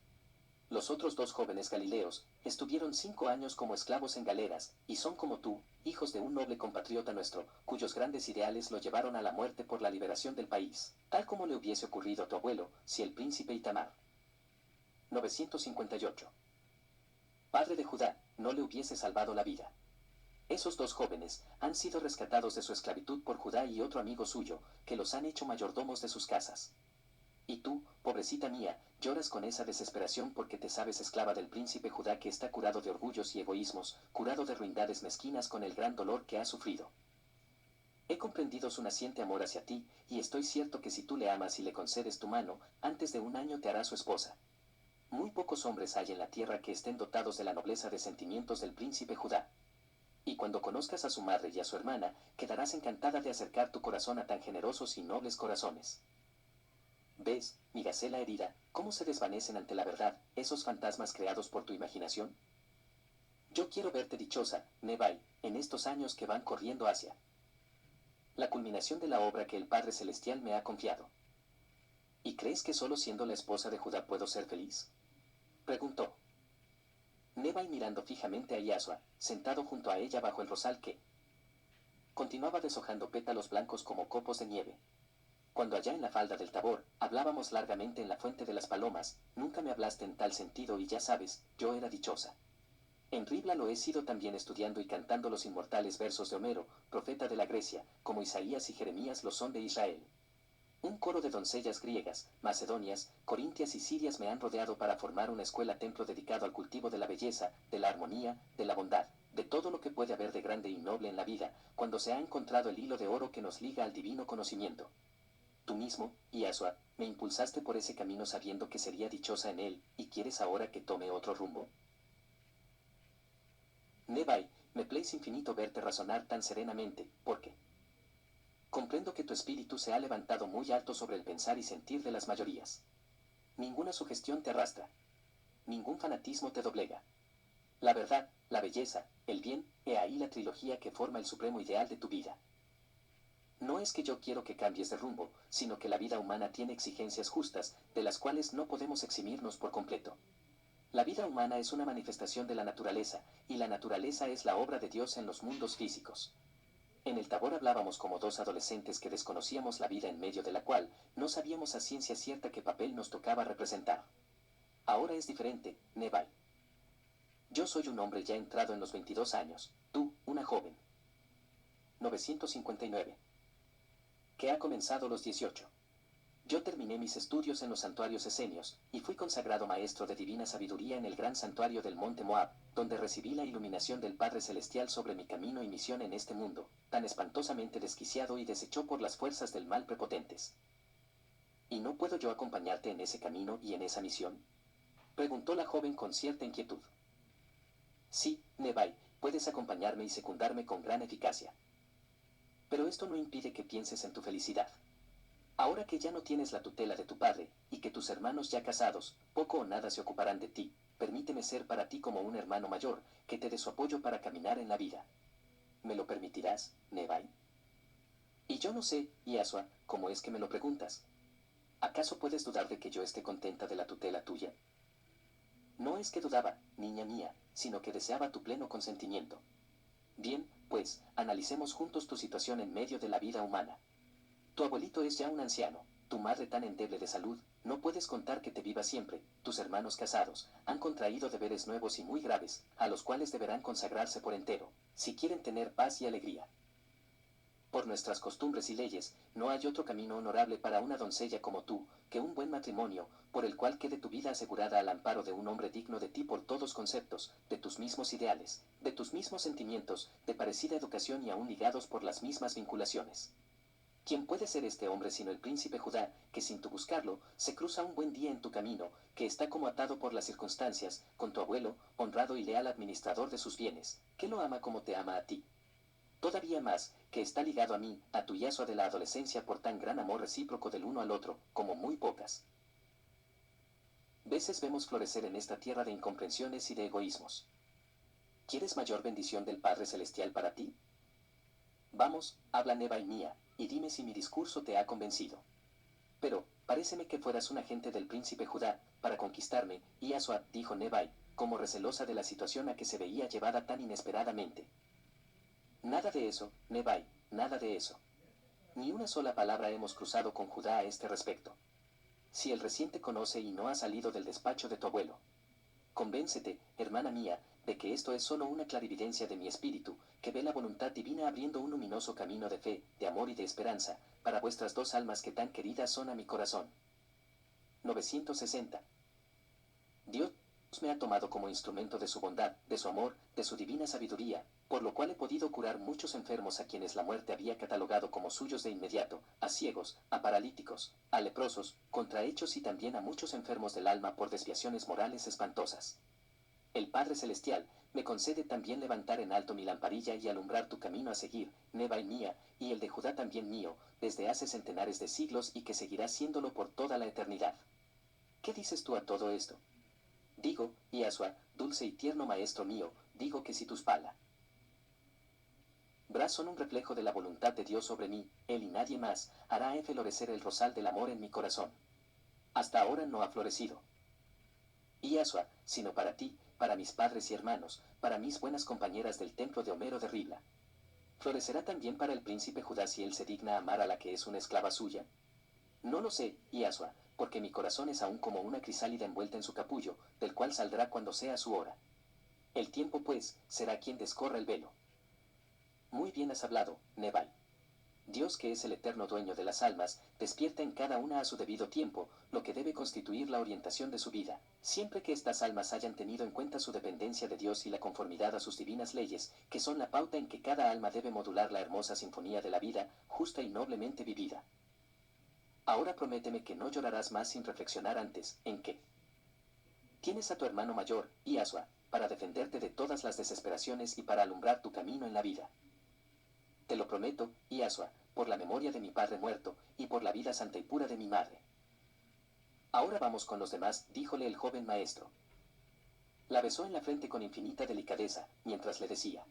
Los otros dos jóvenes galileos estuvieron 5 años como esclavos en galeras, y son como tú, hijos de un noble compatriota nuestro, cuyos grandes ideales lo llevaron a la muerte por la liberación del país, tal como le hubiese ocurrido a tu abuelo, si el príncipe Itamar, 958, padre de Judá, no le hubiese salvado la vida. Esos dos jóvenes han sido rescatados de su esclavitud por Judá y otro amigo suyo, que los han hecho mayordomos de sus casas. Y tú, pobrecita mía, lloras con esa desesperación porque te sabes esclava del príncipe Judá que está curado de orgullos y egoísmos, curado de ruindades mezquinas con el gran dolor que ha sufrido. He comprendido su naciente amor hacia ti, y estoy cierto que si tú le amas y le concedes tu mano, antes de un año te hará su esposa. Muy pocos hombres hay en la tierra que estén dotados de la nobleza de sentimientos del príncipe Judá. Y cuando conozcas a su madre y a su hermana, quedarás encantada de acercar tu corazón a tan generosos y nobles corazones. ¿Ves, mi gacela herida, cómo se desvanecen ante la verdad esos fantasmas creados por tu imaginación? Yo quiero verte dichosa, Nebai, en estos años que van corriendo hacia la culminación de la obra que el Padre Celestial me ha confiado. ¿Y crees que solo siendo la esposa de Judá puedo ser feliz? Preguntó. Nebai mirando fijamente a Yasua, sentado junto a ella bajo el rosal que continuaba deshojando pétalos blancos como copos de nieve. Cuando allá en la falda del Tabor, hablábamos largamente en la fuente de las palomas, nunca me hablaste en tal sentido y ya sabes, yo era dichosa. En Ribla lo he sido también estudiando y cantando los inmortales versos de Homero, profeta de la Grecia, como Isaías y Jeremías lo son de Israel. Un coro de doncellas griegas, macedonias, corintias y sirias me han rodeado para formar una escuela templo dedicado al cultivo de la belleza, de la armonía, de la bondad, de todo lo que puede haber de grande y noble en la vida, cuando se ha encontrado el hilo de oro que nos liga al divino conocimiento. Tú mismo, Yasua, me impulsaste por ese camino sabiendo que sería dichosa en él, ¿y quieres ahora que tome otro rumbo? Nebai, me place infinito verte razonar tan serenamente, porque comprendo que tu espíritu se ha levantado muy alto sobre el pensar y sentir de las mayorías. Ninguna sugestión te arrastra. Ningún fanatismo te doblega. La verdad, la belleza, el bien, he ahí la trilogía que forma el supremo ideal de tu vida. No es que yo quiero que cambies de rumbo, sino que la vida humana tiene exigencias justas, de las cuales no podemos eximirnos por completo. La vida humana es una manifestación de la naturaleza, y la naturaleza es la obra de Dios en los mundos físicos. En el Tabor hablábamos como dos adolescentes que desconocíamos la vida en medio de la cual no sabíamos a ciencia cierta qué papel nos tocaba representar. Ahora es diferente, Nebai. Yo soy un hombre ya entrado en los 22 años, tú, una joven. 959. Que ha comenzado los 18. Yo terminé mis estudios en los santuarios esenios, y fui consagrado maestro de divina sabiduría en el gran santuario del monte Moab, donde recibí la iluminación del Padre Celestial sobre mi camino y misión en este mundo, tan espantosamente desquiciado y deshecho por las fuerzas del mal prepotentes. ¿Y no puedo yo acompañarte en ese camino y en esa misión? Preguntó la joven con cierta inquietud. Sí, Nebai, puedes acompañarme y secundarme con gran eficacia. Pero esto no impide que pienses en tu felicidad. Ahora que ya no tienes la tutela de tu padre, y que tus hermanos ya casados, poco o nada se ocuparán de ti, permíteme ser para ti como un hermano mayor, que te dé su apoyo para caminar en la vida. ¿Me lo permitirás, Nebai? Y yo no sé, Yasua, ¿cómo es que me lo preguntas? ¿Acaso puedes dudar de que yo esté contenta de la tutela tuya? No es que dudaba, niña mía, sino que deseaba tu pleno consentimiento. Bien, pues, analicemos juntos tu situación en medio de la vida humana. Tu abuelito es ya un anciano, tu madre tan endeble de salud, no puedes contar que te viva siempre, tus hermanos casados, han contraído deberes nuevos y muy graves, a los cuales deberán consagrarse por entero, si quieren tener paz y alegría. Por nuestras costumbres y leyes, no hay otro camino honorable para una doncella como tú, que un buen matrimonio, por el cual quede tu vida asegurada al amparo de un hombre digno de ti por todos conceptos, de tus mismos ideales, de tus mismos sentimientos, de parecida educación y aún ligados por las mismas vinculaciones. ¿Quién puede ser este hombre sino el príncipe Judá, que sin tu buscarlo, se cruza un buen día en tu camino, que está como atado por las circunstancias, con tu abuelo, honrado y leal administrador de sus bienes, que lo ama como te ama a ti? Todavía más, que está ligado a mí, a tu Yasua de la adolescencia por tan gran amor recíproco del uno al otro, como muy pocas veces vemos florecer en esta tierra de incomprensiones y de egoísmos. ¿Quieres mayor bendición del Padre Celestial para ti? Vamos, habla Neva y mía, y dime si mi discurso te ha convencido. Pero, paréceme que fueras un agente del príncipe Judá, para conquistarme, y Yasua, dijo Nebai, como recelosa de la situación a que se veía llevada tan inesperadamente. Nada de eso, Nebai, nada de eso. Ni una sola palabra hemos cruzado con Judá a este respecto. Si el reciente conoce y no ha salido del despacho de tu abuelo. Convéncete, hermana mía, de que esto es solo una clarividencia de mi espíritu, que ve la voluntad divina abriendo un luminoso camino de fe, de amor y de esperanza, para vuestras dos almas que tan queridas son a mi corazón. 960. Dios me ha tomado como instrumento de su bondad, de su amor, de su divina sabiduría, por lo cual he podido curar muchos enfermos a quienes la muerte había catalogado como suyos de inmediato, a ciegos, a paralíticos, a leprosos, contrahechos y también a muchos enfermos del alma por desviaciones morales espantosas. El Padre Celestial me concede también levantar en alto mi lamparilla y alumbrar tu camino a seguir, Neba y mía, y el de Judá también mío, desde hace centenares de siglos y que seguirá siéndolo por toda la eternidad. ¿Qué dices tú a todo esto? Digo, Iasua, dulce y tierno maestro mío, digo que si tus palabras son un reflejo de la voluntad de Dios sobre mí, Él y nadie más, hará florecer el rosal del amor en mi corazón. Hasta ahora no ha florecido. Iasua, sino para ti, para mis padres y hermanos, para mis buenas compañeras del templo de Homero de Ribla. ¿Florecerá también para el príncipe Judá si él se digna amar a la que es una esclava suya? No lo sé, Iasua, porque mi corazón es aún como una crisálida envuelta en su capullo, del cual saldrá cuando sea su hora. El tiempo, pues, será quien descorra el velo. Muy bien has hablado, Nebal. Dios, que es el eterno dueño de las almas, despierta en cada una a su debido tiempo, lo que debe constituir la orientación de su vida. Siempre que estas almas hayan tenido en cuenta su dependencia de Dios y la conformidad a sus divinas leyes, que son la pauta en que cada alma debe modular la hermosa sinfonía de la vida, justa y noblemente vivida. Ahora prométeme que no llorarás más sin reflexionar antes, en qué. Tienes a tu hermano mayor, Iasua, para defenderte de todas las desesperaciones y para alumbrar tu camino en la vida. Te lo prometo, Iasua, por la memoria de mi padre muerto, y por la vida santa y pura de mi madre. Ahora vamos con los demás, díjole el joven maestro. La besó en la frente con infinita delicadeza, mientras le decía.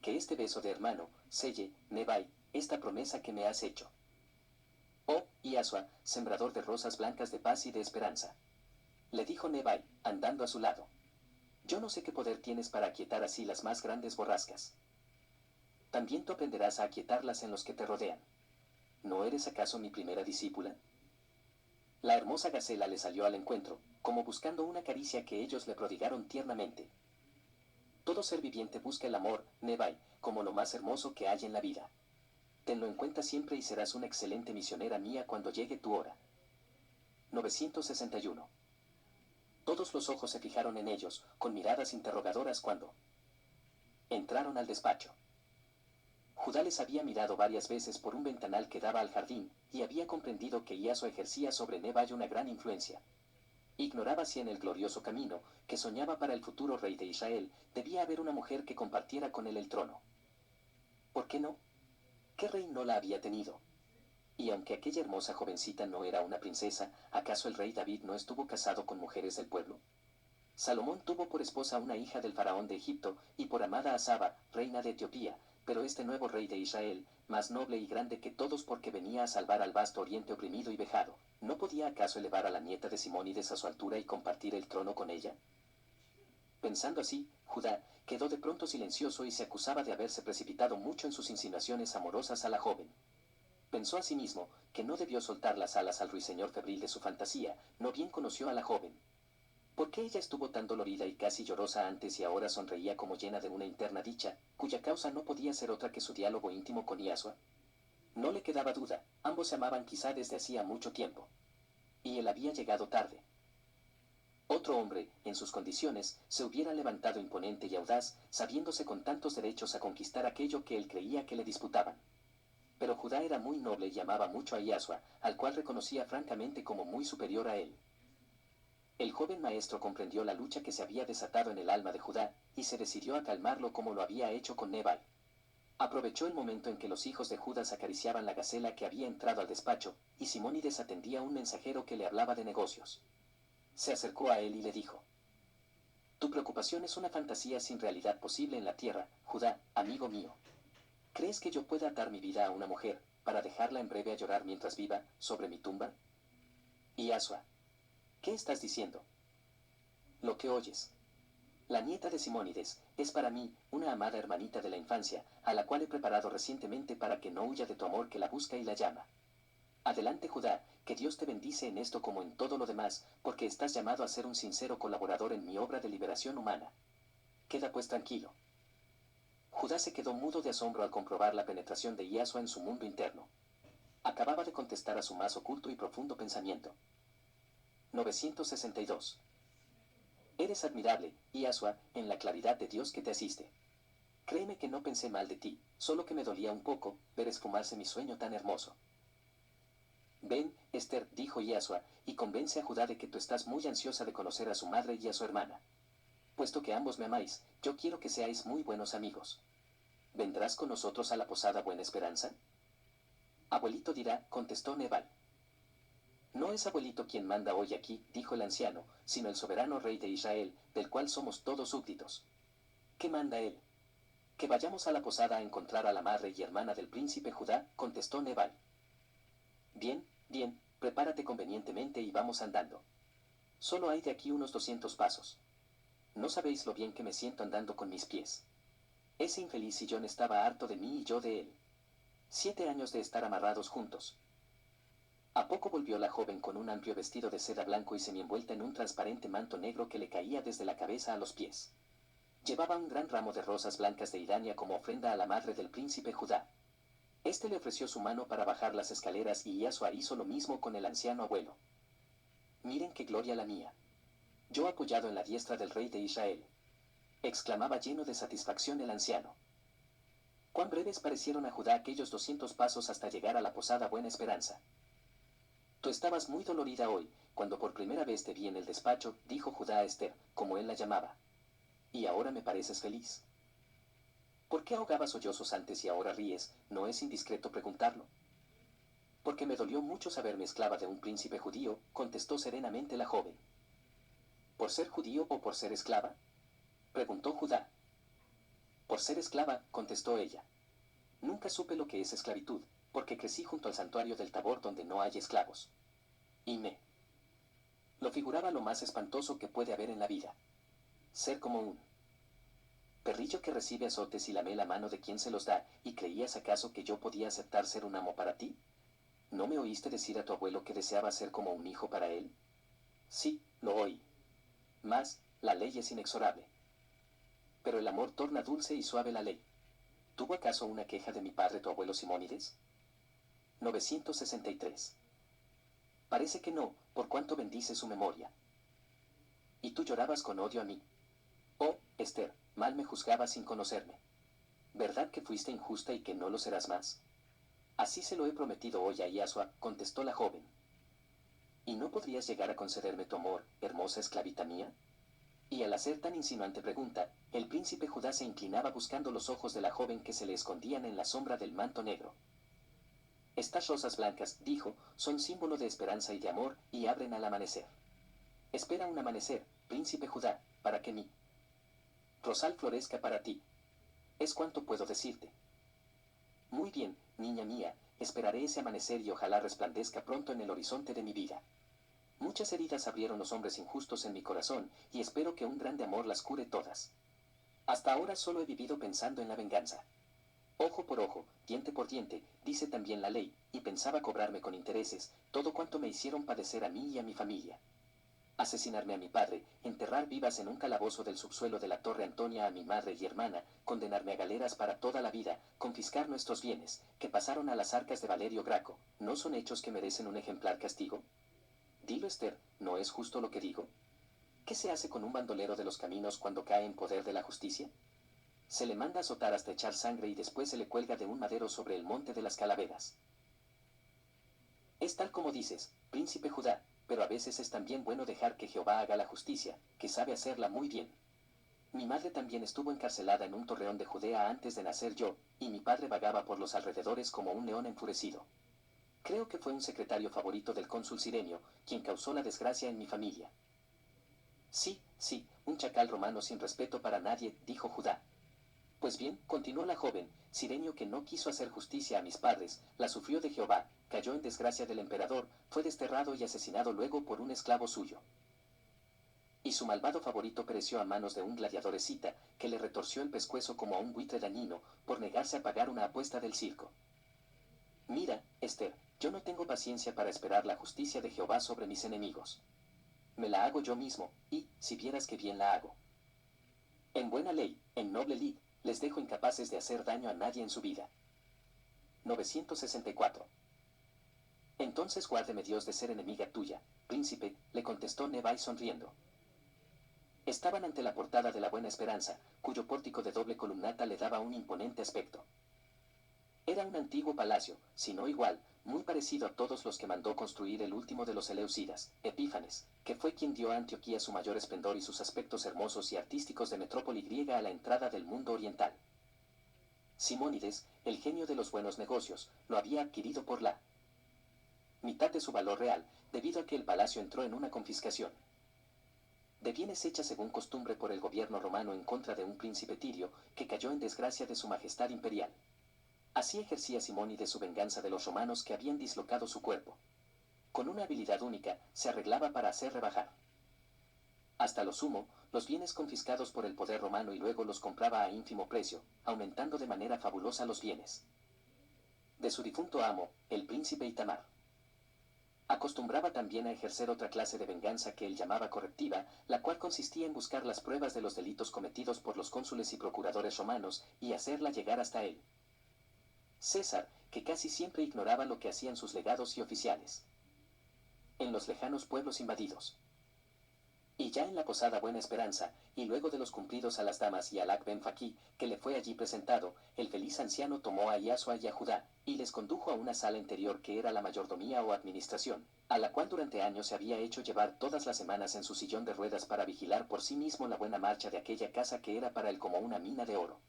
Que este beso de hermano, selle, Nebai, esta promesa que me has hecho. Oh, Iasua, sembrador de rosas blancas de paz y de esperanza. Le dijo Nebai, andando a su lado. Yo no sé qué poder tienes para aquietar así las más grandes borrascas. También tú aprenderás a aquietarlas en los que te rodean. ¿No eres acaso mi primera discípula? La hermosa gacela le salió al encuentro, como buscando una caricia que ellos le prodigaron tiernamente. Todo ser viviente busca el amor, Nebai, como lo más hermoso que hay en la vida. Tenlo en cuenta siempre y serás una excelente misionera mía cuando llegue tu hora. 961. Todos los ojos se fijaron en ellos, con miradas interrogadoras cuando entraron al despacho. Judá les había mirado varias veces por un ventanal que daba al jardín, y había comprendido que Iaso ejercía sobre Nebai una gran influencia. Ignoraba si en el glorioso camino, que soñaba para el futuro rey de Israel, debía haber una mujer que compartiera con él el trono. ¿Por qué no? ¿Qué rey no la había tenido? Y aunque aquella hermosa jovencita no era una princesa, ¿acaso el rey David no estuvo casado con mujeres del pueblo? Salomón tuvo por esposa una hija del faraón de Egipto, y por amada a Saba, reina de Etiopía, pero este nuevo rey de Israel, más noble y grande que todos porque venía a salvar al vasto oriente oprimido y vejado, ¿no podía acaso elevar a la nieta de Simónides a su altura y compartir el trono con ella? Pensando así, Judá quedó de pronto silencioso y se acusaba de haberse precipitado mucho en sus insinuaciones amorosas a la joven. Pensó asimismo que no debió soltar las alas al ruiseñor febril de su fantasía, no bien conoció a la joven. ¿Por qué ella estuvo tan dolorida y casi llorosa antes y ahora sonreía como llena de una interna dicha, cuya causa no podía ser otra que su diálogo íntimo con Iasua? No le quedaba duda, ambos se amaban quizá desde hacía mucho tiempo. Y él había llegado tarde. Otro hombre, en sus condiciones, se hubiera levantado imponente y audaz, sabiéndose con tantos derechos a conquistar aquello que él creía que le disputaban. Pero Judá era muy noble y amaba mucho a Iasua, al cual reconocía francamente como muy superior a él. El joven maestro comprendió la lucha que se había desatado en el alma de Judá, y se decidió a calmarlo como lo había hecho con Nebal. Aprovechó el momento en que los hijos de Judas acariciaban la gacela que había entrado al despacho, y Simónides atendía a un mensajero que le hablaba de negocios. Se acercó a él y le dijo: Tu preocupación es una fantasía sin realidad posible en la tierra, Judá, amigo mío. ¿Crees que yo pueda atar mi vida a una mujer, para dejarla en breve a llorar mientras viva, sobre mi tumba? Y Asua, ¿qué estás diciendo? Lo que oyes. La nieta de Simónides es para mí una amada hermanita de la infancia, a la cual he preparado recientemente para que no huya de tu amor que la busca y la llama. Adelante, Judá, que Dios te bendice en esto como en todo lo demás, porque estás llamado a ser un sincero colaborador en mi obra de liberación humana. Queda pues tranquilo. Judá se quedó mudo de asombro al comprobar la penetración de Iasua en su mundo interno. Acababa de contestar a su más oculto y profundo pensamiento. 962. Eres admirable, Iasua, en la claridad de Dios que te asiste. Créeme que no pensé mal de ti, solo que me dolía un poco ver esfumarse mi sueño tan hermoso. Ven, Esther, dijo Iasua, y convence a Judá de que tú estás muy ansiosa de conocer a su madre y a su hermana. Puesto que ambos me amáis, yo quiero que seáis muy buenos amigos. ¿Vendrás con nosotros a la posada Buena Esperanza? Abuelito dirá, contestó Nebal. No es abuelito quien manda hoy aquí, dijo el anciano, sino el soberano rey de Israel, del cual somos todos súbditos. ¿Qué manda él? Que vayamos a la posada a encontrar a la madre y hermana del príncipe Judá, contestó Nebal. Bien, bien, prepárate convenientemente y vamos andando. Solo hay de aquí unos 200 pasos. No sabéis lo bien que me siento andando con mis pies. Ese infeliz sillón estaba harto de mí y yo de él. 7 años de estar amarrados juntos. A poco volvió la joven con un amplio vestido de seda blanco y semienvuelta en un transparente manto negro que le caía desde la cabeza a los pies. Llevaba un gran ramo de rosas blancas de Irania como ofrenda a la madre del príncipe Judá. Este le ofreció su mano para bajar las escaleras y Iasua hizo lo mismo con el anciano abuelo. Miren qué gloria la mía. Yo apoyado en la diestra del rey de Israel. Exclamaba lleno de satisfacción el anciano. Cuán breves parecieron a Judá aquellos 200 pasos hasta llegar a la posada Buena Esperanza. Tú estabas muy dolorida hoy, cuando por primera vez te vi en el despacho, dijo Judá a Esther, como él la llamaba. Y ahora me pareces feliz. ¿Por qué ahogabas sollozos antes y ahora ríes? No es indiscreto preguntarlo. Porque me dolió mucho saberme esclava de un príncipe judío, contestó serenamente la joven. ¿Por ser judío o por ser esclava? Preguntó Judá. Por ser esclava, contestó ella. Nunca supe lo que es esclavitud, porque crecí junto al santuario del Tabor donde no hay esclavos. Y me lo figuraba lo más espantoso que puede haber en la vida. Ser como un perrillo que recibe azotes y lame la mano de quien se los da, ¿y creías acaso que yo podía aceptar ser un amo para ti? ¿No me oíste decir a tu abuelo que deseaba ser como un hijo para él? Sí, lo oí. Mas, la ley es inexorable. Pero el amor torna dulce y suave la ley. ¿Tuvo acaso una queja de mi padre tu abuelo Simónides? 963. Parece que no, por cuanto bendice su memoria. Y tú llorabas con odio a mí. Oh, Esther, mal me juzgabas sin conocerme. ¿Verdad que fuiste injusta y que no lo serás más? Así se lo he prometido hoy a Iasua, contestó la joven. ¿Y no podrías llegar a concederme tu amor, hermosa esclavita mía? Y al hacer tan insinuante pregunta, el príncipe Judá se inclinaba buscando los ojos de la joven que se le escondían en la sombra del manto negro. Estas rosas blancas, dijo, son símbolo de esperanza y de amor, y abren al amanecer. Espera un amanecer, príncipe Judá, para que mi rosal florezca para ti. Es cuanto puedo decirte. Muy bien, niña mía, esperaré ese amanecer y ojalá resplandezca pronto en el horizonte de mi vida. Muchas heridas abrieron los hombres injustos en mi corazón, y espero que un grande amor las cure todas. Hasta ahora solo he vivido pensando en la venganza. Ojo por ojo, diente por diente, dice también la ley, y pensaba cobrarme con intereses todo cuanto me hicieron padecer a mí y a mi familia. Asesinarme a mi padre, enterrar vivas en un calabozo del subsuelo de la Torre Antonia a mi madre y hermana, condenarme a galeras para toda la vida, confiscar nuestros bienes, que pasaron a las arcas de Valerio Graco, ¿no son hechos que merecen un ejemplar castigo? Dilo, Esther, ¿no es justo lo que digo? ¿Qué se hace con un bandolero de los caminos cuando cae en poder de la justicia? Se le manda azotar hasta echar sangre y después se le cuelga de un madero sobre el monte de las calaveras. Es tal como dices, príncipe Judá, pero a veces es también bueno dejar que Jehová haga la justicia, que sabe hacerla muy bien. Mi madre también estuvo encarcelada en un torreón de Judea antes de nacer yo, y mi padre vagaba por los alrededores como un león enfurecido. Creo que fue un secretario favorito del cónsul Cirenio, quien causó la desgracia en mi familia. Sí, sí, un chacal romano sin respeto para nadie, dijo Judá. Pues bien, continuó la joven, Cirenio que no quiso hacer justicia a mis padres, la sufrió de Jehová, cayó en desgracia del emperador, fue desterrado y asesinado luego por un esclavo suyo. Y su malvado favorito pereció a manos de un gladiador escita, que le retorció el pescuezo como a un buitre dañino, por negarse a pagar una apuesta del circo. Mira, Esther, yo no tengo paciencia para esperar la justicia de Jehová sobre mis enemigos. Me la hago yo mismo, y, si vieras que bien la hago. En buena ley, en noble lid, les dejo incapaces de hacer daño a nadie en su vida. 964. Entonces guárdeme Dios de ser enemiga tuya, príncipe, le contestó Nebai sonriendo. Estaban ante la portada de la Buena Esperanza, cuyo pórtico de doble columnata le daba un imponente aspecto. Era un antiguo palacio, si no igual, muy parecido a todos los que mandó construir el último de los Eleusidas, Epífanes, que fue quien dio a Antioquía su mayor esplendor y sus aspectos hermosos y artísticos de metrópoli griega a la entrada del mundo oriental. Simónides, el genio de los buenos negocios, lo había adquirido por la mitad de su valor real, debido a que el palacio entró en una confiscación de bienes hecha según costumbre por el gobierno romano en contra de un príncipe tirio, que cayó en desgracia de su majestad imperial. Así ejercía Simónides su venganza de los romanos que habían dislocado su cuerpo. Con una habilidad única, se arreglaba para hacer rebajar hasta lo sumo los bienes confiscados por el poder romano y luego los compraba a ínfimo precio, aumentando de manera fabulosa los bienes de su difunto amo, el príncipe Itamar. Acostumbraba también a ejercer otra clase de venganza que él llamaba correctiva, la cual consistía en buscar las pruebas de los delitos cometidos por los cónsules y procuradores romanos y hacerla llegar hasta él. César, que casi siempre ignoraba lo que hacían sus legados y oficiales en los lejanos pueblos invadidos. Y ya en la posada Buena Esperanza, y luego de los cumplidos a las damas y al Ak Ben Faqí, que le fue allí presentado, el feliz anciano tomó a Iasua y a Judá, y les condujo a una sala interior que era la mayordomía o administración, a la cual durante años se había hecho llevar todas las semanas en su sillón de ruedas para vigilar por sí mismo la buena marcha de aquella casa que era para él como una mina de oro.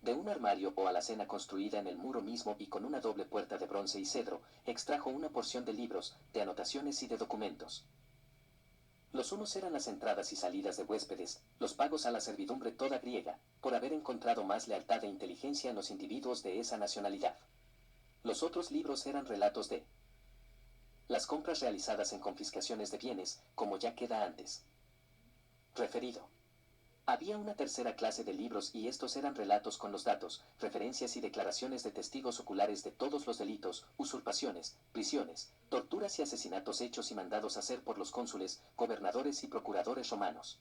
De un armario o alacena construida en el muro mismo y con una doble puerta de bronce y cedro, extrajo una porción de libros, de anotaciones y de documentos. Los unos eran las entradas y salidas de huéspedes, los pagos a la servidumbre toda griega, por haber encontrado más lealtad e inteligencia en los individuos de esa nacionalidad. Los otros libros eran relatos de las compras realizadas en confiscaciones de bienes, como ya queda antes referido. Había una tercera clase de libros y estos eran relatos con los datos, referencias y declaraciones de testigos oculares de todos los delitos, usurpaciones, prisiones, torturas y asesinatos hechos y mandados hacer por los cónsules, gobernadores y procuradores romanos.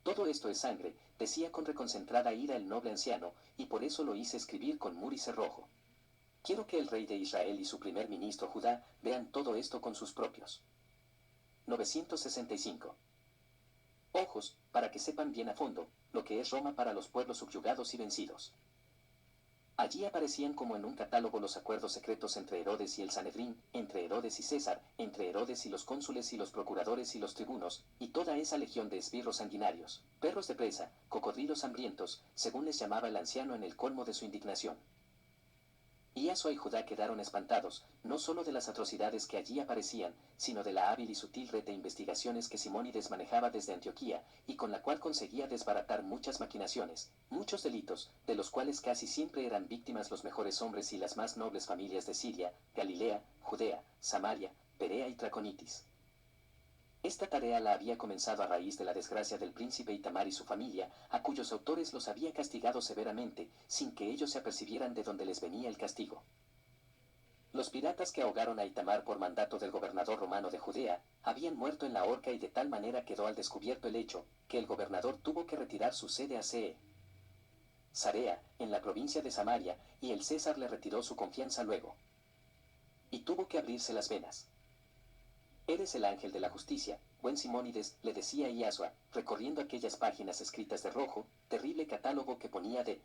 Todo esto es sangre, decía con reconcentrada ira el noble anciano, y por eso lo hice escribir con mur y cerrojo. Quiero que el rey de Israel y su primer ministro Judá vean todo esto con sus propios 965 ojos, para que sepan bien a fondo lo que es Roma para los pueblos subyugados y vencidos. Allí aparecían como en un catálogo los acuerdos secretos entre Herodes y el Sanedrín, entre Herodes y César, entre Herodes y los cónsules y los procuradores y los tribunos, y toda esa legión de esbirros sanguinarios, perros de presa, cocodrilos hambrientos, según les llamaba el anciano en el colmo de su indignación. Iasua y Judá quedaron espantados, no solo de las atrocidades que allí aparecían, sino de la hábil y sutil red de investigaciones que Simónides manejaba desde Antioquía, y con la cual conseguía desbaratar muchas maquinaciones, muchos delitos, de los cuales casi siempre eran víctimas los mejores hombres y las más nobles familias de Siria, Galilea, Judea, Samaria, Perea y Traconitis. Esta tarea la había comenzado a raíz de la desgracia del príncipe Itamar y su familia, a cuyos autores los había castigado severamente, sin que ellos se apercibieran de dónde les venía el castigo. Los piratas que ahogaron a Itamar por mandato del gobernador romano de Judea, habían muerto en la horca y de tal manera quedó al descubierto el hecho, que el gobernador tuvo que retirar su sede a Cesarea, en la provincia de Samaria, y el César le retiró su confianza luego. Y tuvo que abrirse las venas. Eres el ángel de la justicia, buen Simónides, le decía Iasua, recorriendo aquellas páginas escritas de rojo, terrible catálogo que ponía de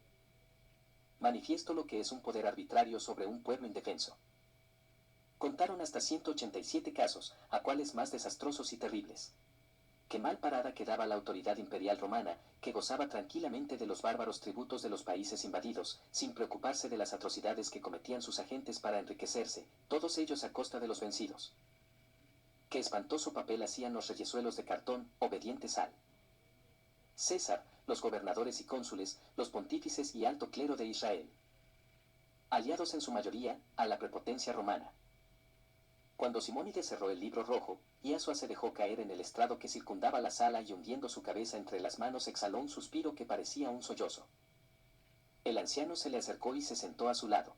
manifiesto lo que es un poder arbitrario sobre un pueblo indefenso. Contaron hasta 187 casos, a cuales más desastrosos y terribles. Qué mal parada quedaba la autoridad imperial romana, que gozaba tranquilamente de los bárbaros tributos de los países invadidos, sin preocuparse de las atrocidades que cometían sus agentes para enriquecerse, todos ellos a costa de los vencidos. Qué espantoso papel hacían los reyesuelos de cartón, obedientes al César, los gobernadores y cónsules, los pontífices y alto clero de Israel, aliados en su mayoría a la prepotencia romana. Cuando Simónides cerró el libro rojo, Iasua se dejó caer en el estrado que circundaba la sala y hundiendo su cabeza entre las manos exhaló un suspiro que parecía un sollozo. El anciano se le acercó y se sentó a su lado.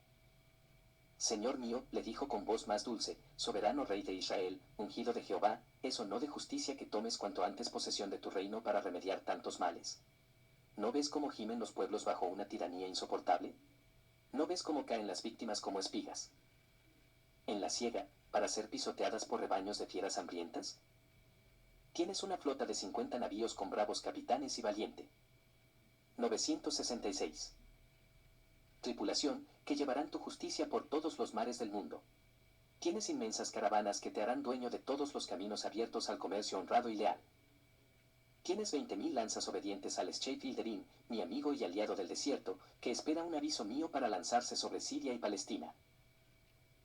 Señor mío, le dijo con voz más dulce, soberano rey de Israel, ungido de Jehová, ¿es o no de justicia que tomes cuanto antes posesión de tu reino para remediar tantos males? ¿No ves cómo gimen los pueblos bajo una tiranía insoportable? ¿No ves cómo caen las víctimas como espigas en la siega, para ser pisoteadas por rebaños de fieras hambrientas? Tienes una flota de 50 navíos con bravos capitanes y valiente. 966. Tripulación, que llevarán tu justicia por todos los mares del mundo. Tienes inmensas caravanas que te harán dueño de todos los caminos abiertos al comercio honrado y leal. Tienes 20.000 lanzas obedientes al Scheifilderim, mi amigo y aliado del desierto, que espera un aviso mío para lanzarse sobre Siria y Palestina.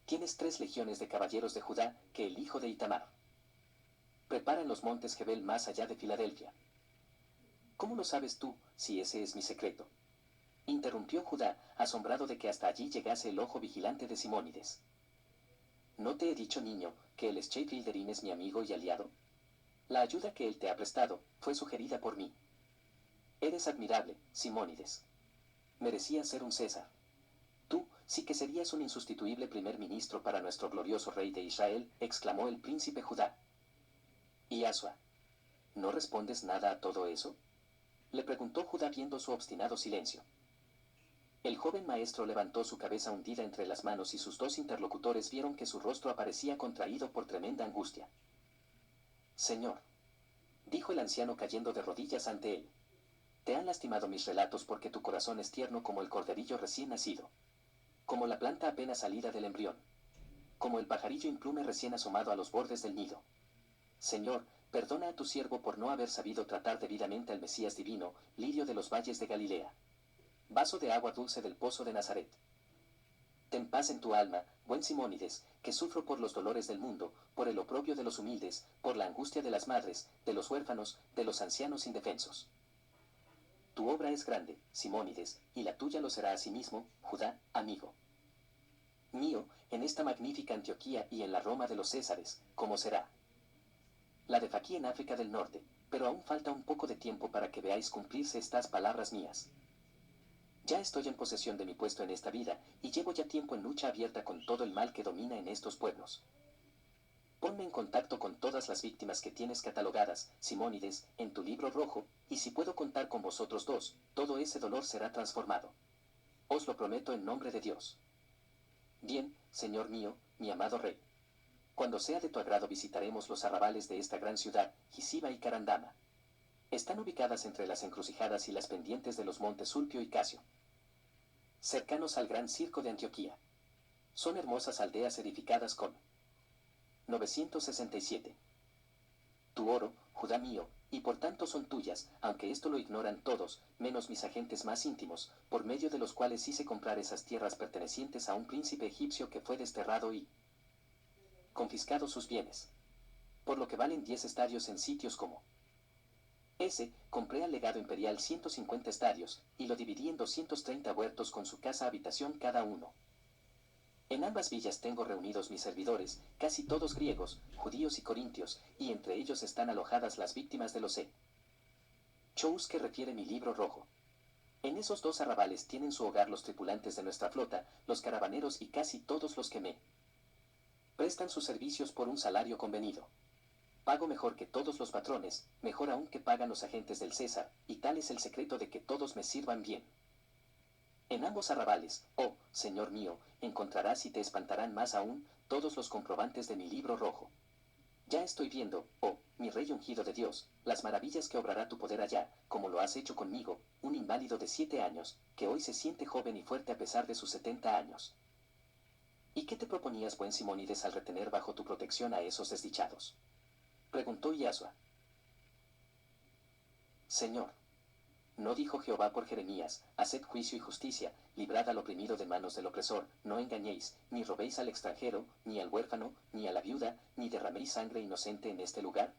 Tienes 3 legiones de caballeros de Judá, que el hijo de Itamar prepara en los montes Jebel más allá de Filadelfia. ¿Cómo lo sabes tú, si ese es mi secreto? Interrumpió Judá, asombrado de que hasta allí llegase el ojo vigilante de Simónides. ¿No te he dicho, niño, que el Scheifilderim es mi amigo y aliado? La ayuda que él te ha prestado fue sugerida por mí. Eres admirable, Simónides. Merecías ser un César. Tú sí que serías un insustituible primer ministro para nuestro glorioso rey de Israel, exclamó el príncipe Judá. ¿Y Asua? ¿No respondes nada a todo eso? Le preguntó Judá viendo su obstinado silencio. El joven maestro levantó su cabeza hundida entre las manos y sus 2 interlocutores vieron que su rostro aparecía contraído por tremenda angustia. Señor, dijo el anciano cayendo de rodillas ante él, te han lastimado mis relatos porque tu corazón es tierno como el corderillo recién nacido, como la planta apenas salida del embrión, como el pajarillo implume recién asomado a los bordes del nido. Señor, perdona a tu siervo por no haber sabido tratar debidamente al Mesías divino, lirio de los valles de Galilea. Vaso de agua dulce del pozo de Nazaret. Ten paz en tu alma, buen Simónides, que sufro por los dolores del mundo, por el oprobio de los humildes, por la angustia de las madres, de los huérfanos, de los ancianos indefensos. Tu obra es grande, Simónides, y la tuya lo será asimismo, Judá, amigo mío, en esta magnífica Antioquía y en la Roma de los Césares, como será la de aquí en África del Norte, pero aún falta un poco de tiempo para que veáis cumplirse estas palabras mías. Ya estoy en posesión de mi puesto en esta vida, y llevo ya tiempo en lucha abierta con todo el mal que domina en estos pueblos. Ponme en contacto con todas las víctimas que tienes catalogadas, Simónides, en tu libro rojo, y si puedo contar con vosotros 2, todo ese dolor será transformado. Os lo prometo en nombre de Dios. Bien, señor mío, mi amado rey. Cuando sea de tu agrado visitaremos los arrabales de esta gran ciudad, Gisiba y Carandama. Están ubicadas entre las encrucijadas y las pendientes de los montes Sulpio y Casio, cercanos al gran circo de Antioquía. Son hermosas aldeas edificadas con 967. Tu oro, Judá mío, y por tanto son tuyas, aunque esto lo ignoran todos, menos mis agentes más íntimos, por medio de los cuales hice comprar esas tierras pertenecientes a un príncipe egipcio que fue desterrado y confiscado sus bienes, por lo que valen 10 estadios en sitios como compré al legado imperial 150 estadios, y lo dividí en 230 huertos con su casa habitación cada uno. En ambas villas tengo reunidos mis servidores, casi todos griegos, judíos y corintios, y entre ellos están alojadas las víctimas de los shows que refiere mi libro rojo. En esos 2 arrabales tienen su hogar los tripulantes de nuestra flota, los caravaneros y casi todos los que me prestan sus servicios por un salario convenido. Pago mejor que todos los patrones, mejor aún que pagan los agentes del César, y tal es el secreto de que todos me sirvan bien. En ambos arrabales, oh, señor mío, encontrarás y te espantarán más aún todos los comprobantes de mi libro rojo. Ya estoy viendo, oh, mi rey ungido de Dios, las maravillas que obrará tu poder allá, como lo has hecho conmigo, un inválido de 7 años, que hoy se siente joven y fuerte a pesar de sus 70 años. ¿Y qué te proponías, buen Simónides, al retener bajo tu protección a esos desdichados?, preguntó Yasua. Señor, ¿no dijo Jehová por Jeremías, haced juicio y justicia, librad al oprimido de manos del opresor, no engañéis, ni robéis al extranjero, ni al huérfano, ni a la viuda, ni derraméis sangre inocente en este lugar?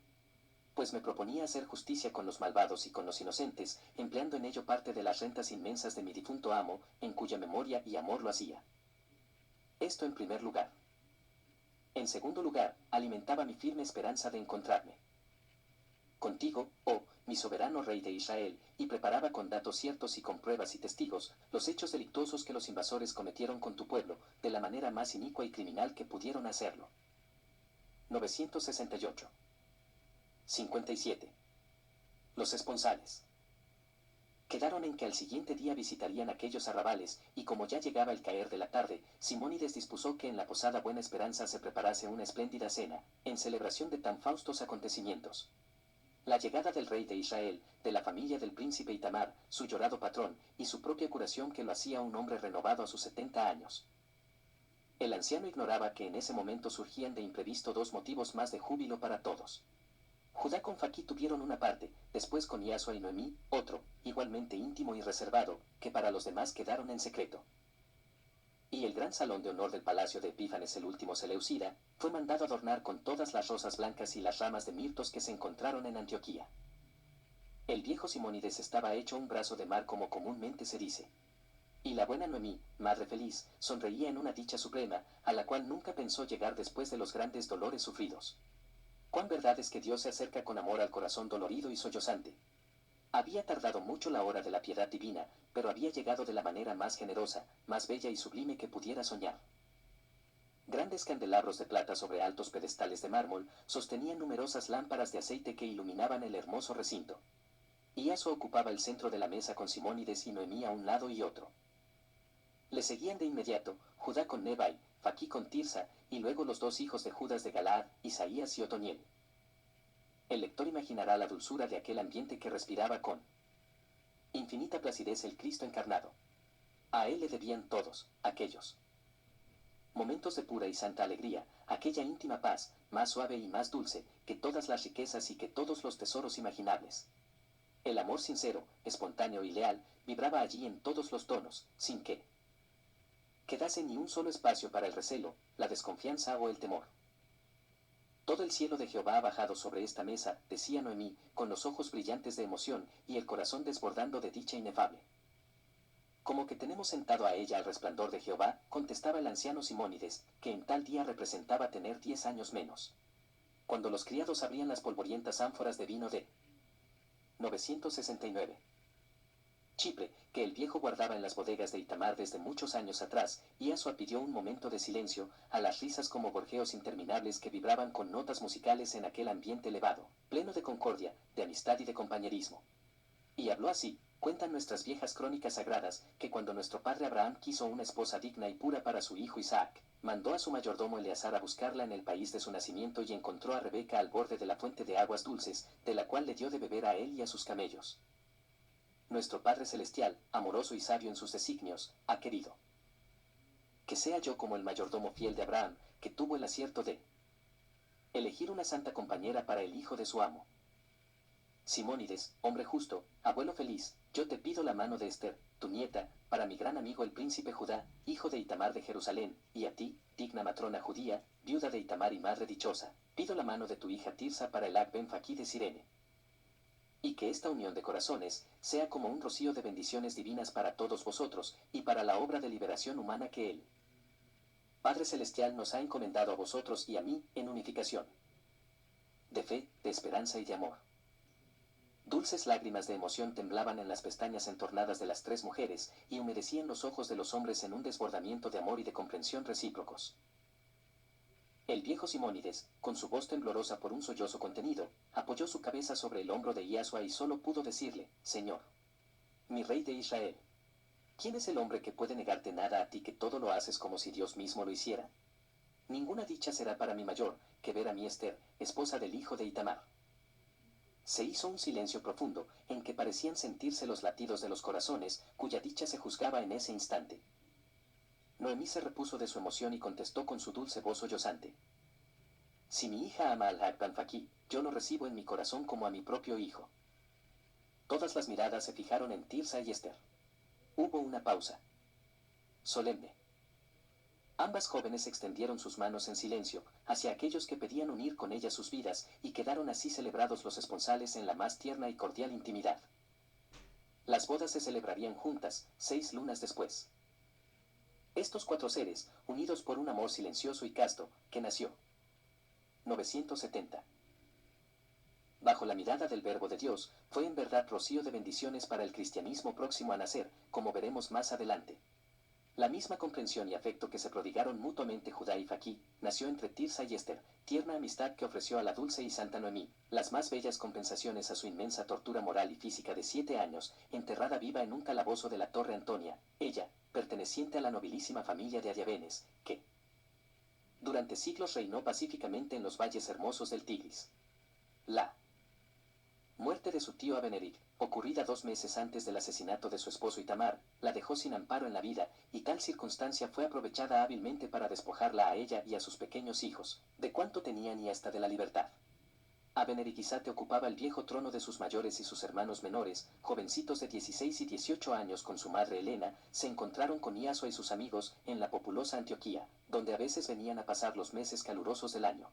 Pues me proponía hacer justicia con los malvados y con los inocentes, empleando en ello parte de las rentas inmensas de mi difunto amo, en cuya memoria y amor lo hacía. Esto en primer lugar. En segundo lugar, alimentaba mi firme esperanza de encontrarme contigo, oh, mi soberano rey de Israel, y preparaba con datos ciertos y con pruebas y testigos, los hechos delictuosos que los invasores cometieron con tu pueblo, de la manera más inicua y criminal que pudieron hacerlo. 968. 57. Los esponsales. Quedaron en que al siguiente día visitarían aquellos arrabales, y como ya llegaba el caer de la tarde, Simónides dispuso que en la posada Buena Esperanza se preparase una espléndida cena, en celebración de tan faustos acontecimientos. La llegada del rey de Israel, de la familia del príncipe Itamar, su llorado patrón, y su propia curación que lo hacía un hombre renovado a sus 70 años. El anciano ignoraba que en ese momento surgían de imprevisto dos motivos más de júbilo para todos. Judá con Faquí tuvieron una parte, después con Yasua y Noemí, otro, igualmente íntimo y reservado, que para los demás quedaron en secreto. Y el gran salón de honor del palacio de Epífanes el último Seleucida, fue mandado adornar con todas las rosas blancas y las ramas de mirtos que se encontraron en Antioquía. El viejo Simónides estaba hecho un brazo de mar como comúnmente se dice. Y la buena Noemí, madre feliz, sonreía en una dicha suprema, a la cual nunca pensó llegar después de los grandes dolores sufridos. Cuán verdad es que Dios se acerca con amor al corazón dolorido y sollozante. Había tardado mucho la hora de la piedad divina, pero había llegado de la manera más generosa, más bella y sublime que pudiera soñar. Grandes candelabros de plata sobre altos pedestales de mármol sostenían numerosas lámparas de aceite que iluminaban el hermoso recinto. Iaso ocupaba el centro de la mesa con Simónides y Noemí a un lado y otro. Le seguían de inmediato Judá con Nebai, Faquí con Tirsa, y luego los dos hijos de Judas de Galaad, Isaías y Otoniel. El lector imaginará la dulzura de aquel ambiente que respiraba con infinita placidez el Cristo encarnado. A él le debían todos, aquellos momentos de pura y santa alegría, aquella íntima paz, más suave y más dulce, que todas las riquezas y que todos los tesoros imaginables. El amor sincero, espontáneo y leal, vibraba allí en todos los tonos, sin que quedase ni un solo espacio para el recelo, la desconfianza o el temor. Todo el cielo de Jehová ha bajado sobre esta mesa, decía Noemí, con los ojos brillantes de emoción y el corazón desbordando de dicha inefable. Como que tenemos sentado a ella al resplandor de Jehová, contestaba el anciano Simónides, que en tal día representaba tener 10 años menos. Cuando los criados abrían las polvorientas ánforas de vino de 969. Chipre, que el viejo guardaba en las bodegas de Itamar desde muchos años atrás, y Asua pidió un momento de silencio, a las risas como gorjeos interminables que vibraban con notas musicales en aquel ambiente elevado, pleno de concordia, de amistad y de compañerismo. Y habló así: cuentan nuestras viejas crónicas sagradas, que cuando nuestro padre Abraham quiso una esposa digna y pura para su hijo Isaac, mandó a su mayordomo Eleazar a buscarla en el país de su nacimiento y encontró a Rebeca al borde de la fuente de aguas dulces, de la cual le dio de beber a él y a sus camellos. Nuestro Padre Celestial, amoroso y sabio en sus designios, ha querido que sea yo como el mayordomo fiel de Abraham, que tuvo el acierto de elegir una santa compañera para el hijo de su amo. Simónides, hombre justo, abuelo feliz, yo te pido la mano de Esther, tu nieta, para mi gran amigo el príncipe Judá, hijo de Itamar de Jerusalén, y a ti, digna matrona judía, viuda de Itamar y madre dichosa, pido la mano de tu hija Tirsa para el Ben Faquí de Sirene. Y que esta unión de corazones sea como un rocío de bendiciones divinas para todos vosotros, y para la obra de liberación humana que Él, Padre Celestial, nos ha encomendado a vosotros y a mí, en unificación de fe, de esperanza y de amor. Dulces lágrimas de emoción temblaban en las pestañas entornadas de las tres mujeres, y humedecían los ojos de los hombres en un desbordamiento de amor y de comprensión recíprocos. El viejo Simónides, con su voz temblorosa por un sollozo contenido, apoyó su cabeza sobre el hombro de Iasua y solo pudo decirle: Señor, mi rey de Israel, ¿quién es el hombre que puede negarte nada a ti que todo lo haces como si Dios mismo lo hiciera? Ninguna dicha será para mí mayor que ver a mi Esther, esposa del hijo de Itamar. Se hizo un silencio profundo, en que parecían sentirse los latidos de los corazones, cuya dicha se juzgaba en ese instante. Noemí se repuso de su emoción y contestó con su dulce voz sollozante: si mi hija ama al Ben Faquí, yo lo recibo en mi corazón como a mi propio hijo. Todas las miradas se fijaron en Tirsa y Esther. Hubo una pausa solemne. Ambas jóvenes extendieron sus manos en silencio hacia aquellos que pedían unir con ellas sus vidas, y quedaron así celebrados los esponsales en la más tierna y cordial intimidad. Las bodas se celebrarían juntas, 6 lunas después. Estos 4 seres, unidos por un amor silencioso y casto, que nació 970. Bajo la mirada del Verbo de Dios, fue en verdad rocío de bendiciones para el cristianismo próximo a nacer, como veremos más adelante. La misma comprensión y afecto que se prodigaron mutuamente Judá y Faquí, nació entre Tirsa y Esther, tierna amistad que ofreció a la dulce y santa Noemí, las más bellas compensaciones a su inmensa tortura moral y física de 7 años, enterrada viva en un calabozo de la Torre Antonia, ella, perteneciente a la nobilísima familia de Adiabenes, que durante siglos reinó pacíficamente en los valles hermosos del Tigris. La muerte de su tío Abeneric, ocurrida 2 meses antes del asesinato de su esposo Itamar, la dejó sin amparo en la vida, y tal circunstancia fue aprovechada hábilmente para despojarla a ella y a sus pequeños hijos, de cuanto tenían y hasta de la libertad. Abeneriquisate ocupaba el viejo trono de sus mayores y sus hermanos menores, jovencitos de 16 y 18 años con su madre Helena, se encontraron con Iasua y sus amigos en la populosa Antioquía, donde a veces venían a pasar los meses calurosos del año.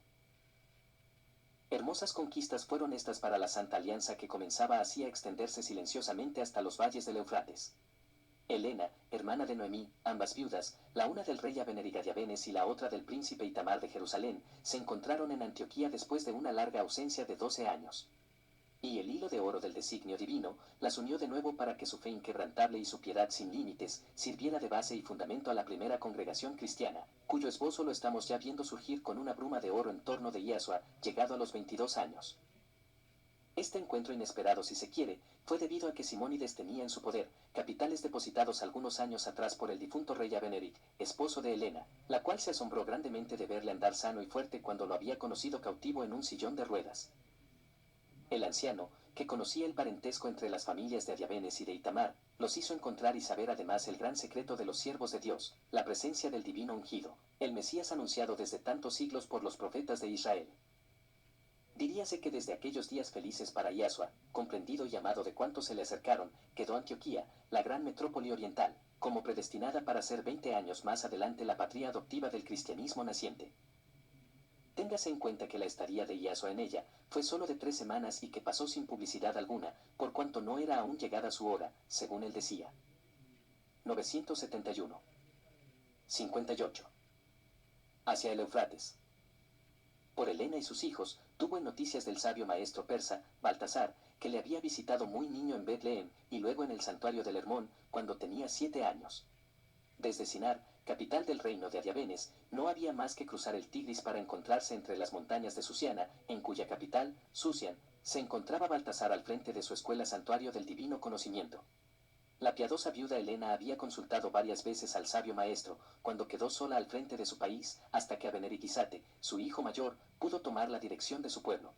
Hermosas conquistas fueron estas para la Santa Alianza que comenzaba así a extenderse silenciosamente hasta los valles del Eufrates. Helena, hermana de Noemí, ambas viudas, la una del rey Abenerigayabenes y la otra del príncipe Itamar de Jerusalén, se encontraron en Antioquía después de una larga ausencia de 12 años. Y el hilo de oro del designio divino las unió de nuevo para que su fe inquebrantable y su piedad sin límites sirviera de base y fundamento a la primera congregación cristiana, cuyo esbozo lo estamos ya viendo surgir con una bruma de oro en torno de Iasua, llegado a los 22 años. Este encuentro inesperado, si se quiere, fue debido a que Simónides tenía en su poder capitales depositados algunos años atrás por el difunto rey Abeneric, esposo de Helena, la cual se asombró grandemente de verle andar sano y fuerte cuando lo había conocido cautivo en un sillón de ruedas. El anciano, que conocía el parentesco entre las familias de Adiabenes y de Itamar, los hizo encontrar y saber además el gran secreto de los siervos de Dios, la presencia del divino ungido, el Mesías anunciado desde tantos siglos por los profetas de Israel. Diríase que desde aquellos días felices para Iasua, comprendido y amado de cuantos se le acercaron, quedó Antioquía, la gran metrópoli oriental, como predestinada para ser 20 años más adelante la patria adoptiva del cristianismo naciente. Téngase en cuenta que la estadía de Iasua en ella fue solo de 3 semanas y que pasó sin publicidad alguna, por cuanto no era aún llegada su hora, según él decía. 971. 58. Hacia el Eufrates. Por Helena y sus hijos, tuvo en noticias del sabio maestro persa, Baltasar, que le había visitado muy niño en Betlehem y luego en el santuario del Hermón, cuando tenía 7 años. Desde Sinar, capital del reino de Adiabenes, no había más que cruzar el Tigris para encontrarse entre las montañas de Susiana, en cuya capital, Susian, se encontraba Baltasar al frente de su escuela santuario del divino conocimiento. La piadosa viuda Helena había consultado varias veces al sabio maestro, cuando quedó sola al frente de su país, hasta que Abeneriquisate, su hijo mayor, pudo tomar la dirección de su pueblo.